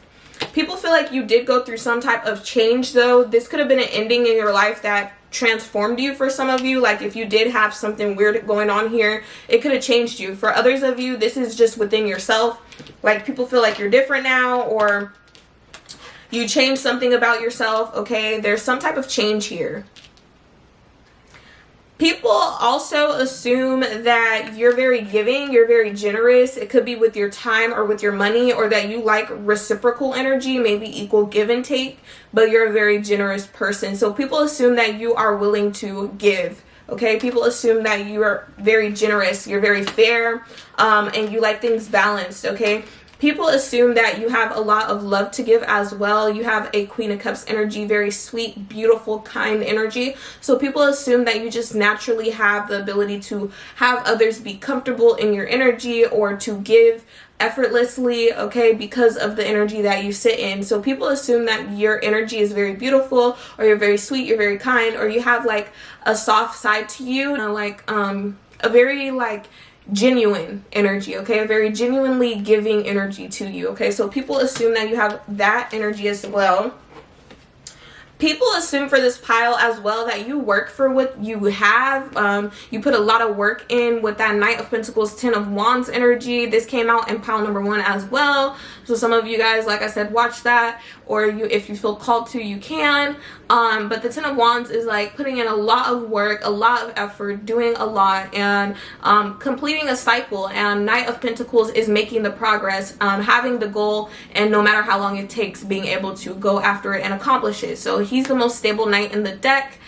A: People feel like you did go through some type of change, though. This could have been an ending in your life that transformed you for some of you. Like if you did have something weird going on here, it could have changed you. For others of you, this is just within yourself. Like people feel like you're different now, or you changed something about yourself, okay? There's some type of change here. People also assume that you're very giving, you're very generous. It could be with your time or with your money, or that you like reciprocal energy, maybe equal give and take, but you're a very generous person. So people assume that you are willing to give, okay? People assume that you are very generous, you're very fair, and you like things balanced, okay? People assume that you have a lot of love to give as well. You have a Queen of Cups energy, very sweet, beautiful, kind energy. So people assume that you just naturally have the ability to have others be comfortable in your energy, or to give effortlessly, okay, because of the energy that you sit in. So people assume that your energy is very beautiful, or you're very sweet, you're very kind, or you have like a soft side to you, like a very like genuine energy, okay, a very genuinely giving energy to you, okay? So people assume that you have that energy as well. People assume for this pile as well that you work for what you have. You put a lot of work in with that Knight of Pentacles, Ten of Wands energy. This came out in pile number 1 as well. So some of you guys, like I said, watch that, or if you feel called to, you can. But the Ten of Wands is like putting in a lot of work, a lot of effort, doing a lot, and completing a cycle. And Knight of Pentacles is making the progress, having the goal, and no matter how long it takes, being able to go after it and accomplish it. So he's the most stable knight in the deck.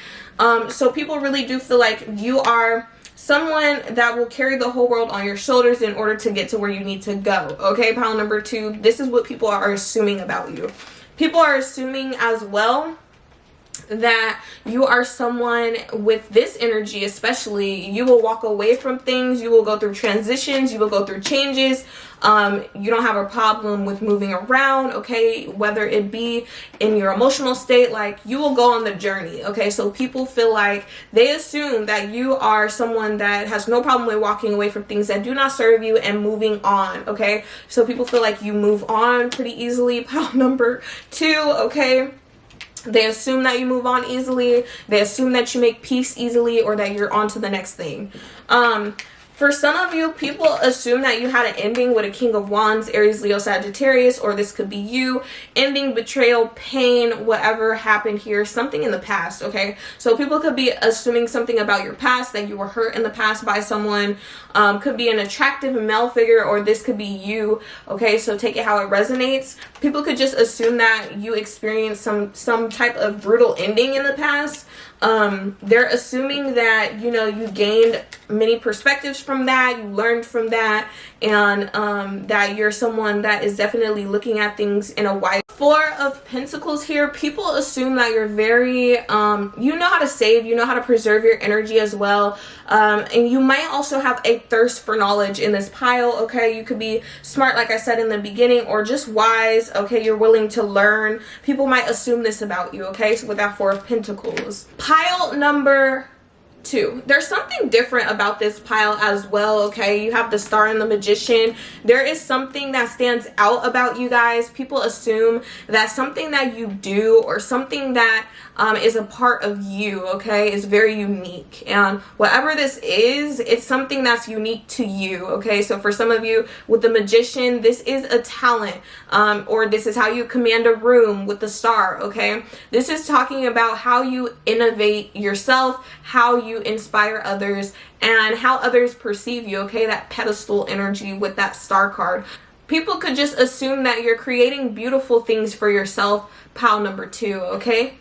A: So people really do feel like you are someone that will carry the whole world on your shoulders in order to get to where you need to go, okay? Pile number 2, this is what people are assuming about you. People are assuming as well that you are someone with this energy, especially. You will walk away from things, you will go through transitions, you will go through changes. You don't have a problem with moving around, okay, whether it be in your emotional state. Like you will go on the journey, okay? So people feel like they assume that you are someone that has no problem with walking away from things that do not serve you and moving on, okay? So people feel like you move on pretty easily. Pile number 2, okay? They assume that you move on easily. They assume that you make peace easily, or that you're on to the next thing. For some of you, people assume that you had an ending with a King of Wands, Aries, Leo, Sagittarius, or this could be you. Ending, betrayal, pain, whatever happened here, something in the past, okay? So people could be assuming something about your past, that you were hurt in the past by someone. Could be an attractive male figure, or this could be you, okay? So take it how it resonates. People could just assume that you experienced some type of brutal ending in the past. They're assuming that, you know, you gained many perspectives from that, you learned from that, and that you're someone that is definitely looking at things in a wide. 4 of Pentacles here. People assume that you're very you know how to save, you know how to preserve your energy as well, and you might also have a thirst for knowledge in this pile, okay? You could be smart, like I said in the beginning, or just wise, okay? You're willing to learn. People might assume this about you, okay? So with that 4 of Pentacles. Pile number 2. There's something different about this pile as well, okay? You have the Star and the Magician. There is something that stands out about you guys. People assume that something that you do, or something that is a part of you, okay, is very unique. And whatever this is, it's something that's unique to you, okay? So for some of you, with the Magician, this is a talent, or this is how you command a room with the Star, okay? This is talking about how you innovate yourself, how you you inspire others and how others perceive you, okay? That pedestal energy with that star card. People could just assume that you're creating beautiful things for yourself, pile number 2, okay?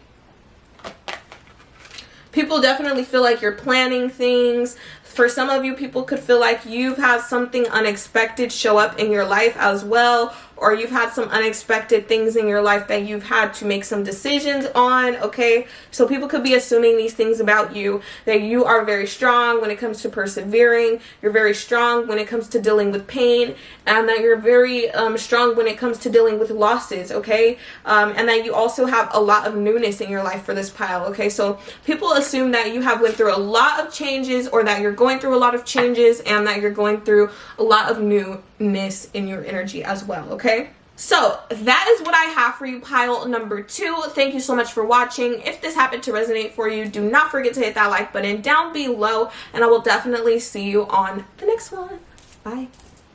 A: People definitely feel like you're planning things. For some of you, people could feel like you've had something unexpected show up in your life as well, or you've had some unexpected things in your life that you've had to make some decisions on, okay? So people could be assuming these things about you, that you are very strong when it comes to persevering, you're very strong when it comes to dealing with pain, and that you're very strong when it comes to dealing with losses, okay? And that you also have a lot of newness in your life for this pile, okay? So people assume that you have went through a lot of changes, or that you're going through a lot of changes, and that you're going through a lot of newness in your energy as well, okay? So that is what I have for you, pile number 2. Thank you so much for watching. If this happened to resonate for you, do not forget to hit that like button down below, and I will definitely see you on the next one. Bye.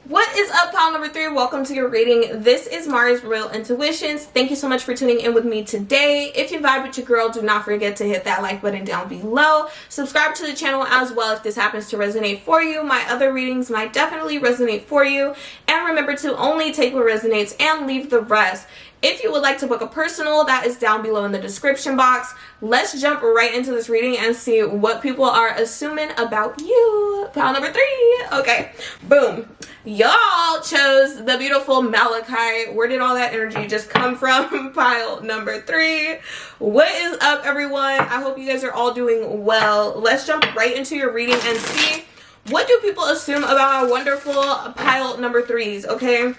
A: What is up, pile number 3? Welcome to your reading. This is Mari's Real Intuitions. Thank you so much for tuning in with me today. If you vibe with your girl, do not forget to hit that like button down below. Subscribe to the channel as well if this happens to resonate for you. My other readings might definitely resonate for you. And remember to only take what resonates and leave the rest. If you would like to book a personal, that is down below in the description box. Let's jump right into this reading and see what people are assuming about you. Pile number 3. Okay, boom. Y'all chose the beautiful Malachite. Where did all that energy just come from? Pile number 3. What is up, everyone? I hope you guys are all doing well. Let's jump right into your reading and see what do people assume about our wonderful pile number 3s, okay?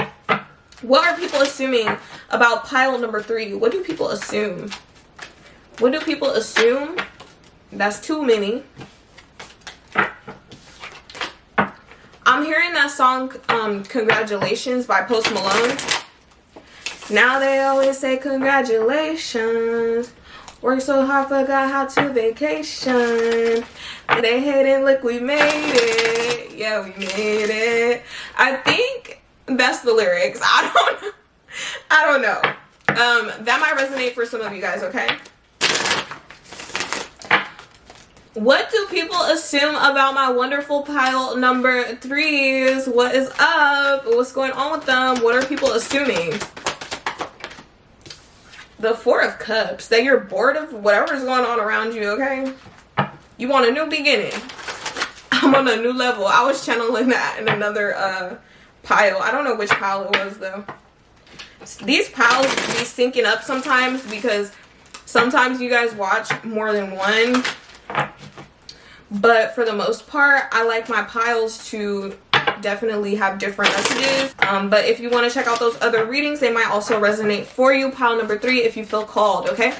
A: What are people assuming about pile number 3? What do people assume? What do people assume? That's too many. I'm hearing that song, Congratulations by Post Malone. Now they always say congratulations. Worked so hard, forgot how to vacation. They hate it, look, we made it. Yeah, we made it. I think that's the lyrics. I don't know. That might resonate for some of you guys, okay? What do people assume about my wonderful pile number 3s? What is up? What's going on with them? What are people assuming? The 4 of Cups. That you're bored of whatever's going on around you, okay? You want a new beginning. I'm on a new level. I was channeling that in another pile. I don't know which pile it was though. These piles be syncing up sometimes because sometimes you guys watch more than one, but for the most part I like my piles to definitely have different messages, but if you want to check out those other readings, they might also resonate for you, pile number 3, if you feel called, okay?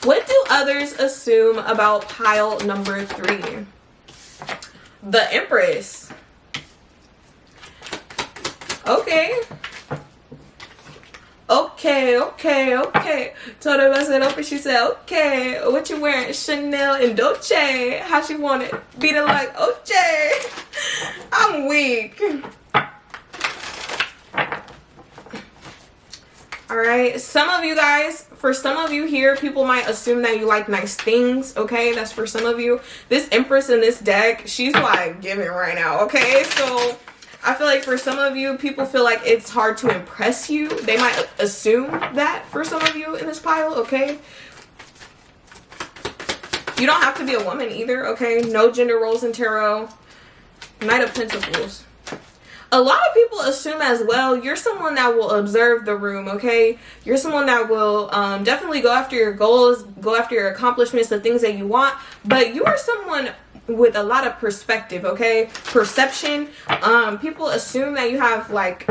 A: What do others assume about pile number 3? The Empress. Okay. Okay. Told her I said open. She said, okay. What you wearing? Chanel and Dolce. How she want it? Beat it like OJ. I'm weak. Alright. Some of you guys, for some of you here, people might assume that you like nice things. Okay. That's for some of you. This Empress in this deck, she's like giving right now. Okay. So I feel like for some of you, people feel like it's hard to impress you. They might assume that for some of you in this pile, okay? You don't have to be a woman either, okay? No gender roles in tarot. Knight of Pentacles. A lot of people assume as well, you're someone that will observe the room, okay? You're someone that will definitely go after your goals, go after your accomplishments, the things that you want. But you are someone with a lot of perspective, okay? Perception. People assume that you have like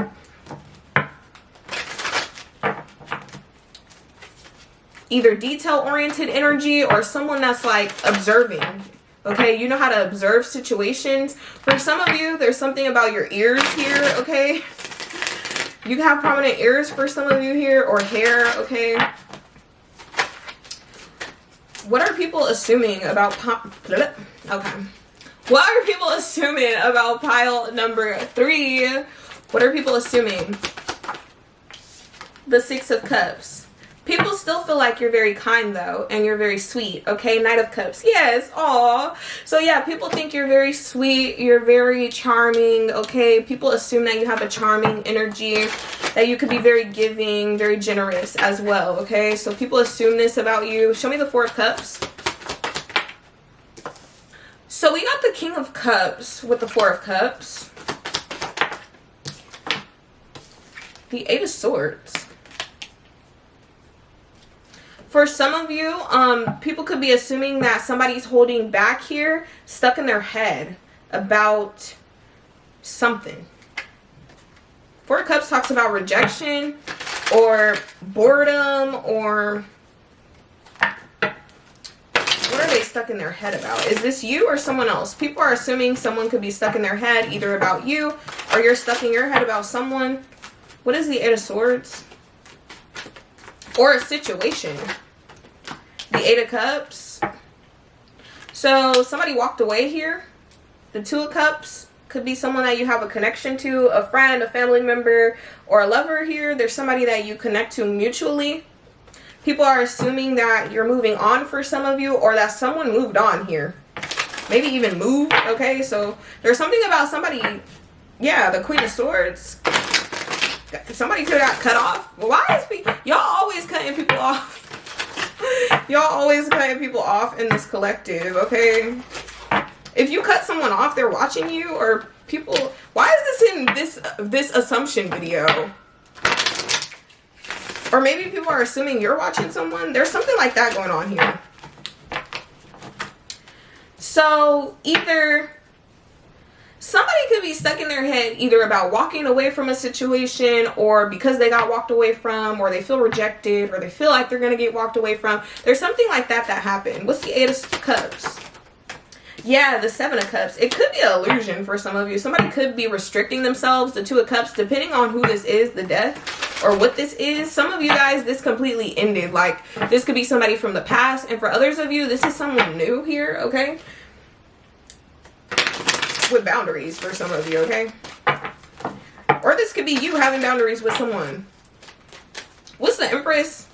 A: either detail-oriented energy or someone that's like observing, okay? You know how to observe situations. For some of you, there's something about your ears here, okay? You can have prominent ears for some of you here, or hair, okay? What are people assuming about okay. What are people assuming about pile number 3? What are people assuming? The 6 of Cups. People still feel like you're very kind though, and you're very sweet, okay? Knight of Cups, yes, aw. So yeah, people think you're very sweet, you're very charming, okay? People assume that you have a charming energy, that you could be very giving, very generous as well, okay? So people assume this about you. Show me the Four of Cups. So we got the King of Cups with the Four of Cups. The Eight of Swords. For some of you, people could be assuming that somebody's holding back here, stuck in their head about something. Four of Cups talks about rejection or boredom, or what are they stuck in their head about? Is this you or someone else? People are assuming someone could be stuck in their head either about you or you're stuck in your head about someone. What is the Eight of Swords? Or a situation. The Eight of Cups. So somebody walked away here. The Two of Cups could be someone that you have a connection to, a friend, a family member, or a lover here. There's somebody that you connect to mutually. People are assuming that you're moving on for some of you, or that someone moved on here. Maybe even moved, okay? So there's something about somebody, yeah, the Queen of Swords. Somebody could have got cut off. Why is people, y'all always cutting people off? Y'all always cutting people off in this collective, okay? If you cut someone off, they're watching you, or people, why is this in this assumption video? Or maybe people are assuming you're watching someone. There's something like that going on here. So either somebody could be stuck in their head either about walking away from a situation, or because they got walked away from, or they feel rejected, or they feel like they're going to get walked away from. There's something like that happened. What's the Eight of Cups? Yeah, the Seven of Cups. It could be an illusion for some of you. Somebody could be restricting themselves. The Two of Cups, depending on who this is, the Death, or what this is. Some of you guys, this completely ended. Like, this could be somebody from the past. And for others of you, this is someone new here, okay? With boundaries for some of you, okay? Or this could be you having boundaries with someone. What's the Empress?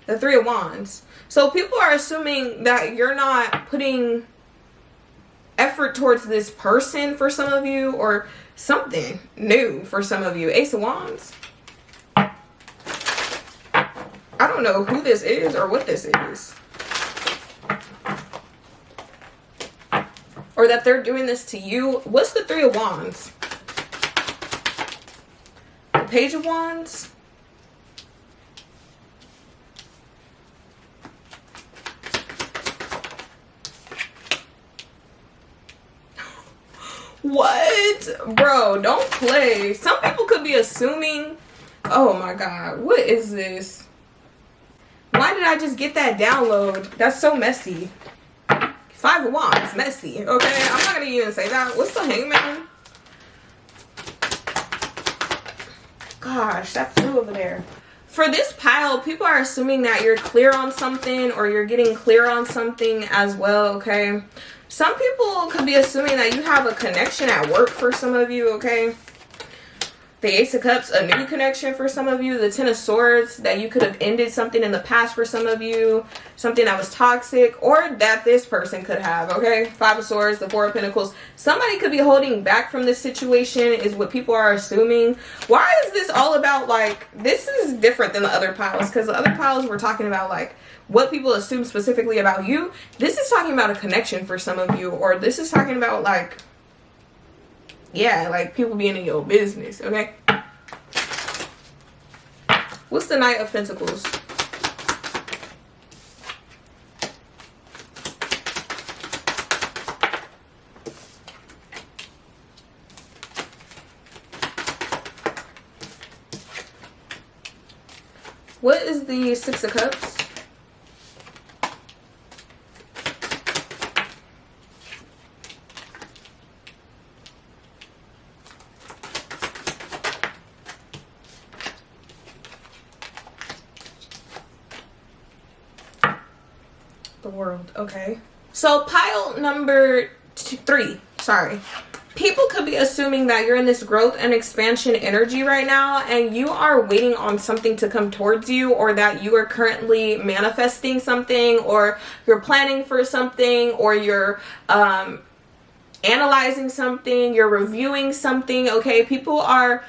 A: The Three of Wands. So people are assuming that you're not putting effort towards this person for some of you, or something new for some of you. Ace of Wands. I don't know who this is or what this is. Or that they're doing this to you. What's the Three of Wands? The Page of Wands. What? Bro, don't play. Some people could be assuming. Oh my God. What is this? Why did I just get that download? That's so messy. Five of Wands. Messy. Okay? I'm not going to even say that. What's the Hangman? Gosh, that flew over there. For this pile, people are assuming that you're clear on something, or you're getting clear on something as well, okay? Some people could be assuming that you have a connection at work for some of you, okay? The Ace of Cups, a new connection for some of you. The Ten of Swords, that you could have ended something in the past for some of you. Something that was toxic, or that this person could have, okay? Five of Swords, the Four of Pentacles. Somebody could be holding back from this situation is what people are assuming. Why is this all about, like, this is different than the other piles? Because the other piles were talking about, like, what people assume specifically about you. This is talking about a connection for some of you, or this is talking about, like, yeah, like people being in your business, okay? What's the Knight of Pentacles? What is the Six of Cups? The World. Okay. So pile number 3. Sorry. People could be assuming that you're in this growth and expansion energy right now, and you are waiting on something to come towards you, or that you are currently manifesting something, or you're planning for something, or you're analyzing something, you're reviewing something. Okay, people are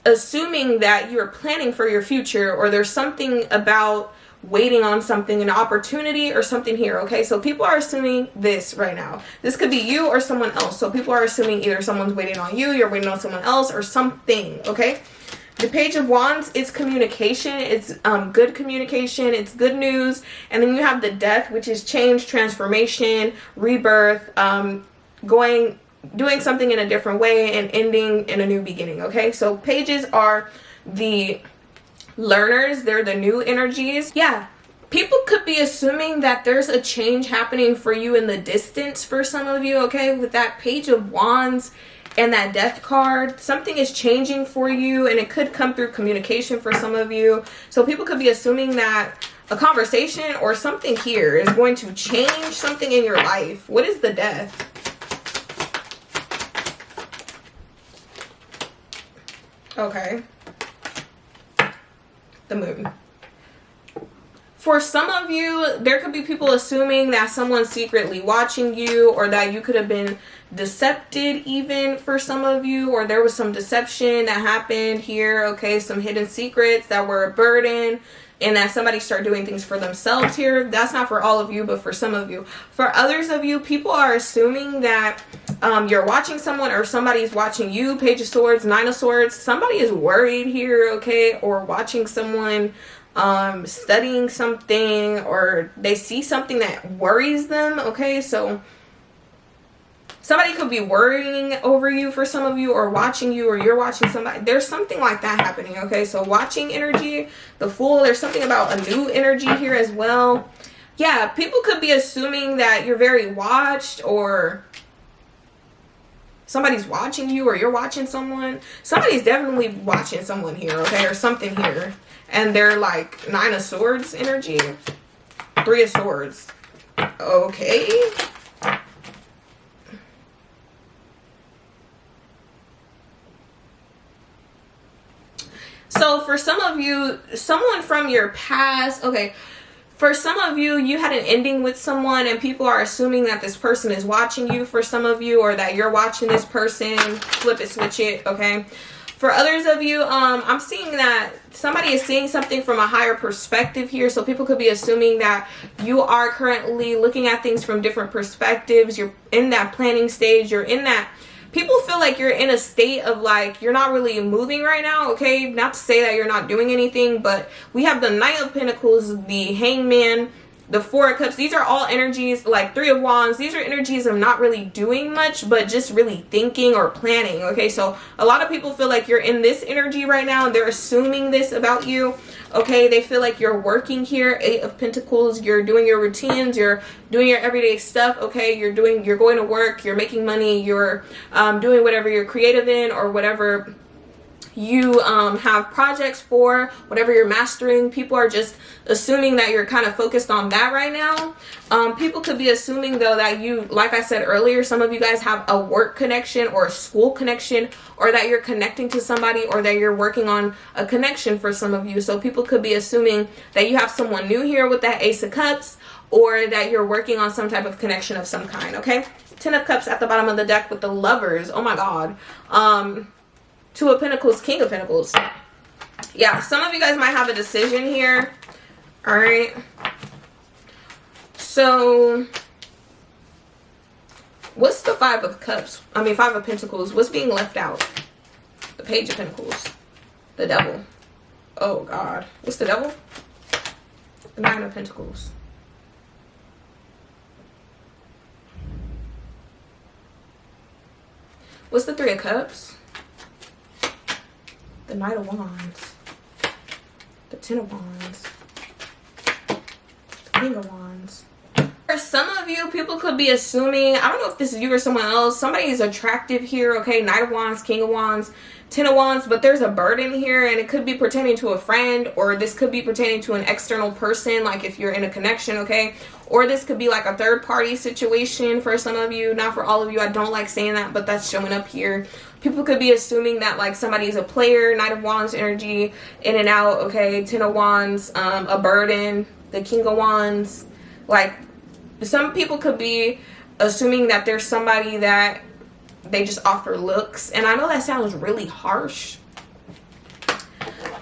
A: assuming that you're planning for your future, or there's something about waiting on something, an opportunity or something here. Okay, so people are assuming this right now. This could be you or someone else. So people are assuming either someone's waiting on you, you're waiting on someone else, or something. Okay, the Page of Wands is communication. It's good communication, it's good news. And then you have the Death, which is change, transformation, rebirth, doing something in a different way and ending in a new beginning. Okay, so pages are the learners, they're the new energies. Yeah, people could be assuming that there's a change happening for you in the distance for some of you. Okay, with that Page of Wands and that Death card, something is changing for you, and it could come through communication for some of you. So people could be assuming that a conversation or something here is going to change something in your life. What is the Death? Okay, the Moon. For some of you, there could be people assuming that someone's secretly watching you, or that you could have been decepted even for some of you, or there was some deception that happened here. Okay, some hidden secrets that were a burden, and that somebody started doing things for themselves here. That's not for all of you, but for some of you. For others of you, people are assuming that you're watching someone, or somebody's watching you. Page of Swords, Nine of Swords. Somebody is worried here, okay, or watching someone studying something, or they see something that worries them. Okay, so somebody could be worrying over you for some of you, or watching you, or you're watching somebody. There's something like that happening. Okay, so watching energy, the Fool. There's something about a new energy here as well. Yeah, people could be assuming that you're very watched, or somebody's watching you, or you're watching someone. Somebody's definitely watching someone here, okay, or something here. And they're like Nine of Swords energy, Three of Swords. Okay. So for some of you, someone from your past, okay, for some of you, you had an ending with someone, and people are assuming that this person is watching you for some of you, or that you're watching this person. Flip it, switch it, okay? For others of you, I'm seeing that somebody is seeing something from a higher perspective here. So people could be assuming that you are currently looking at things from different perspectives. You're in that planning stage. You're in that. People feel like you're in a state of like, you're not really moving right now, okay? Not to say that you're not doing anything, but we have the Knight of Pentacles, the Hangman, the Four of Cups. These are all energies, like Three of Wands. These are energies of not really doing much, but just really thinking or planning, okay? So a lot of people feel like you're in this energy right now. They're assuming this about you, okay? They feel like you're working here. Eight of Pentacles. You're doing your routines. You're doing your everyday stuff, okay? You're going to work. You're making money. You're doing whatever you're creative in, or whatever you have projects for, whatever you're mastering. People are just assuming that you're kind of focused on that right now. People could be assuming though that you, like I said earlier, some of you guys have a work connection or a school connection, or that you're connecting to somebody, or that you're working on a connection for some of you. So people could be assuming that you have someone new here with that Ace of Cups, or that you're working on some type of connection of some kind, okay? Ten of Cups at the bottom of the deck with the Lovers. Oh my God. Two of Pentacles, King of Pentacles. Yeah, some of you guys might have a decision here. All right. So, what's the Five of Cups? I mean, Five of Pentacles. What's being left out? The Page of Pentacles. The Devil. Oh, God. What's the Devil? The Nine of Pentacles. What's the Three of Cups? The Knight of Wands, the Ten of Wands, the King of Wands. For some of you, people could be assuming, I don't know if this is you or someone else, somebody is attractive here, okay? Knight of Wands, King of Wands, Ten of Wands, but there's a burden here, and it could be pertaining to a friend, or this could be pertaining to an external person, like if you're in a connection, okay? Or this could be like a third party situation for some of you, not for all of you. I don't like saying that, but that's showing up here. People could be assuming that like somebody is a player, Knight of Wands energy, in and out, okay? Ten of Wands, a burden, the King of Wands. Like, some people could be assuming that there's somebody that they just offer looks. And I know that sounds really harsh,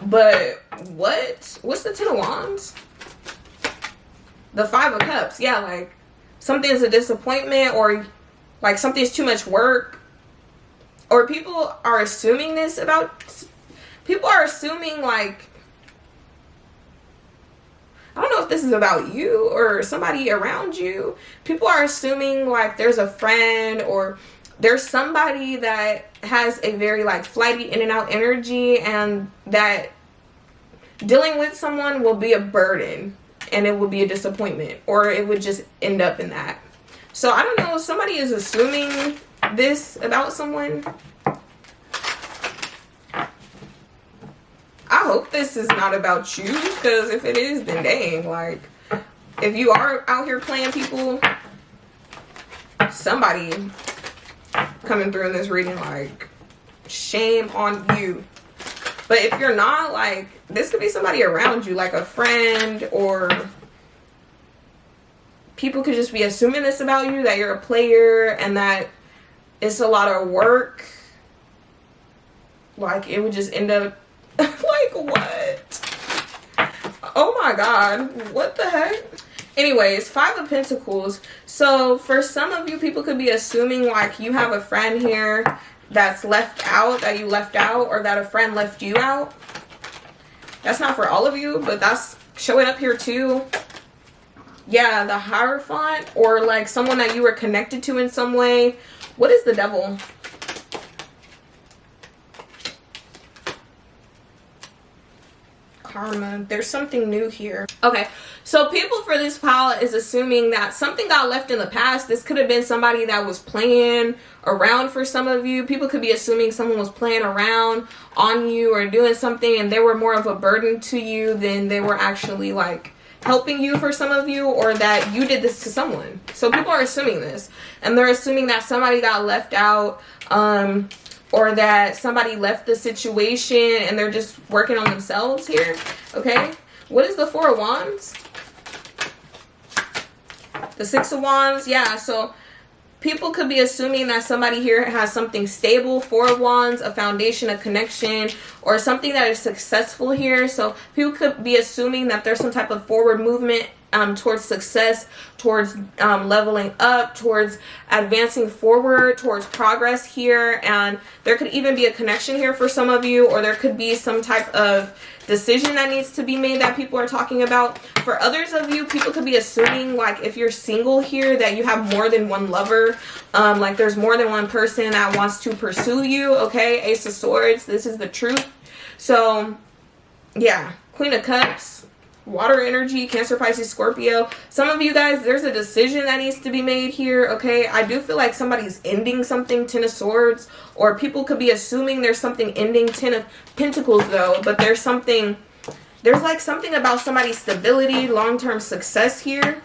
A: but what's the Ten of Wands? The Five of Cups. Yeah, like something's a disappointment, or like something's too much work, or people are assuming this about, people are assuming like, I don't know if this is about you or somebody around you. People are assuming like there's a friend, or there's somebody that has a very like flighty in and out energy, and that dealing with someone will be a burden, and it will be a disappointment, or it would just end up in that. So I don't know, somebody is assuming this about someone. I hope this is not about you, because if it is, then dang, like, if you are out here playing people, somebody coming through in this reading, like, shame on you. But if you're not, like, this could be somebody around you, like a friend, or people could just be assuming this about you, that you're a player and that it's a lot of work. Like, it would just end up like, what? Oh my god, what the heck? Anyways, Five of Pentacles. So for some of you, people could be assuming like you have a friend here that's left out, that you left out, or that a friend left you out. That's not for all of you, but that's showing up here too. Yeah, the Hierophant, or like someone that you were connected to in some way. What is the Devil? Karma. There's something new here. Okay, so people for this pile is assuming that something got left in the past. This could have been somebody that was playing around for some of you. People could be assuming someone was playing around on you or doing something, and they were more of a burden to you than they were actually like helping you for some of you, or that you did this to someone. So people are assuming this, and they're assuming that somebody got left out, or that somebody left the situation and they're just working on themselves here, okay? What is the Four of Wands? The Six of Wands, yeah, so people could be assuming that somebody here has something stable, Four of Wands, a foundation, a connection, or something that is successful here. So people could be assuming that there's some type of forward movement towards success, towards leveling up, towards advancing forward, towards progress here. And there could even be a connection here for some of you, or there could be some type of decision that needs to be made that people are talking about. For others of you, people could be assuming like if you're single here that you have more than one lover, like there's more than one person that wants to pursue you, okay? Ace of Swords, this is the truth. So yeah, Queen of Cups, water energy, Cancer, Pisces, Scorpio. Some of you guys, there's a decision that needs to be made here, okay? I do feel like somebody's ending something, Ten of Swords, or people could be assuming there's something ending, Ten of Pentacles though, but there's something, there's like something about somebody's stability, long-term success here.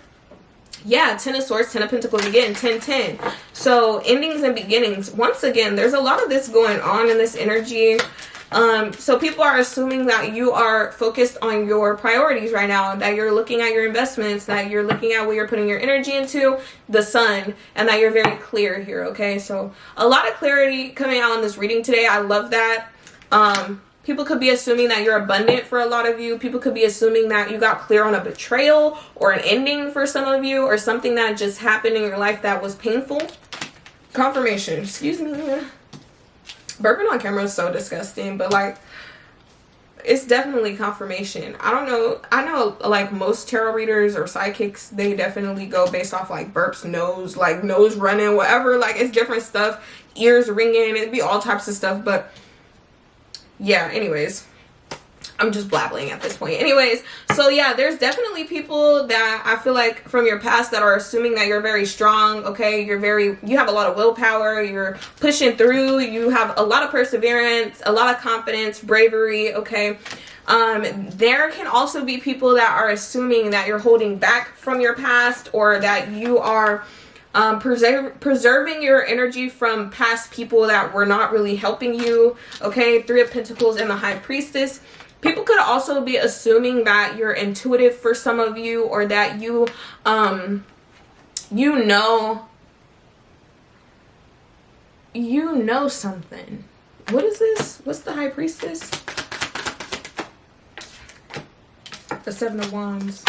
A: Yeah, Ten of Swords, Ten of Pentacles again, 10-10. So endings and beginnings. Once again, there's a lot of this going on in this energy. So people are assuming that you are focused on your priorities right now, that you're looking at your investments, that you're looking at what you're putting your energy into, the sun, and that you're very clear here, okay? So a lot of clarity coming out in this reading today. I love that. People could be assuming that you're abundant for a lot of you. People could be assuming that you got clear on a betrayal or an ending for some of you, or something that just happened in your life that was painful. Confirmation. Excuse me. Burping on camera is so disgusting, but like, it's definitely confirmation. I don't know. I know like most tarot readers or psychics, they definitely go based off like burps, nose, like nose running, whatever. Like it's different stuff, ears ringing, it'd be all types of stuff. But yeah, anyways, I'm just blabbling at this point. Anyways, so yeah, there's definitely people that I feel like from your past that are assuming that you're very strong, okay? You have a lot of willpower, you're pushing through, you have a lot of perseverance, a lot of confidence, bravery, okay? There can also be people that are assuming that you're holding back from your past, or that you are preserving your energy from past people that were not really helping you, okay? Three of Pentacles and the High Priestess. People could also be assuming that you're intuitive for some of you, or that you know something. What is this? What's the High Priestess? The Seven of Wands.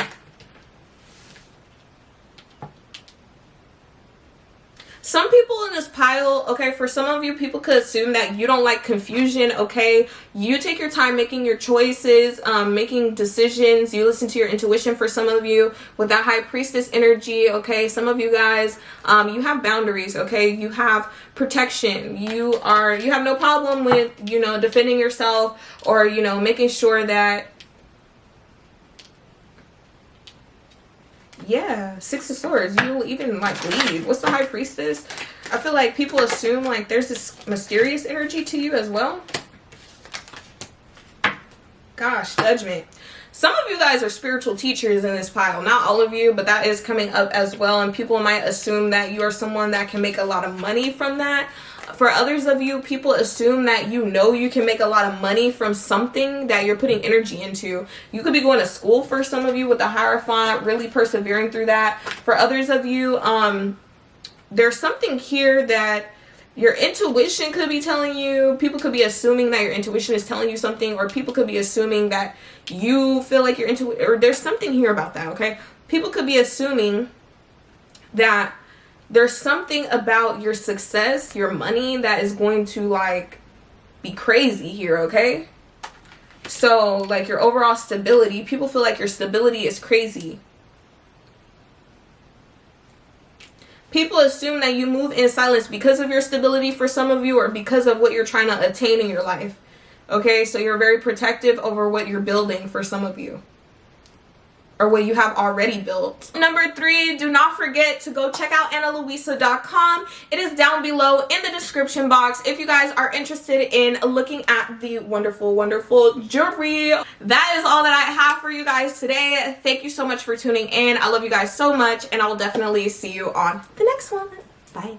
A: Some people in this pile, okay, for some of you, people could assume that you don't like confusion, okay? You take your time making your choices, making decisions. You listen to your intuition for some of you with that High Priestess energy, okay? Some of you guys, you have boundaries, okay? You have protection. You have no problem with, you know, defending yourself, or, you know, making sure that, yeah, Six of Swords. You'll even like leave. What's the High Priestess? I feel like people assume like there's this mysterious energy to you as well. Gosh, Judgment. Some of you guys are spiritual teachers in this pile. Not all of you, but that is coming up as well. And people might assume that you are someone that can make a lot of money from that. For others of you, people assume that you know you can make a lot of money from something that you're putting energy into. You could be going to school for some of you with the Hierophant, really persevering through that. For others of you, there's something here that your intuition could be telling you. People could be assuming that your intuition is telling you something, or people could be assuming that you feel like your intuition, or there's something here about that, okay? People could be assuming that there's something about your success, your money, that is going to like be crazy here, okay? So like your overall stability, people feel like your stability is crazy. People assume that you move in silence because of your stability for some of you, or because of what you're trying to attain in your life. Okay, so you're very protective over what you're building for some of you, or what you have already built. Number 3, do not forget to go check out analuisa.com. It is down below in the description box if you guys are interested in looking at the wonderful, wonderful jewelry. That is all that I have for you guys today. Thank you so much for tuning in. I love you guys so much, and I will definitely see you on the next one. Bye.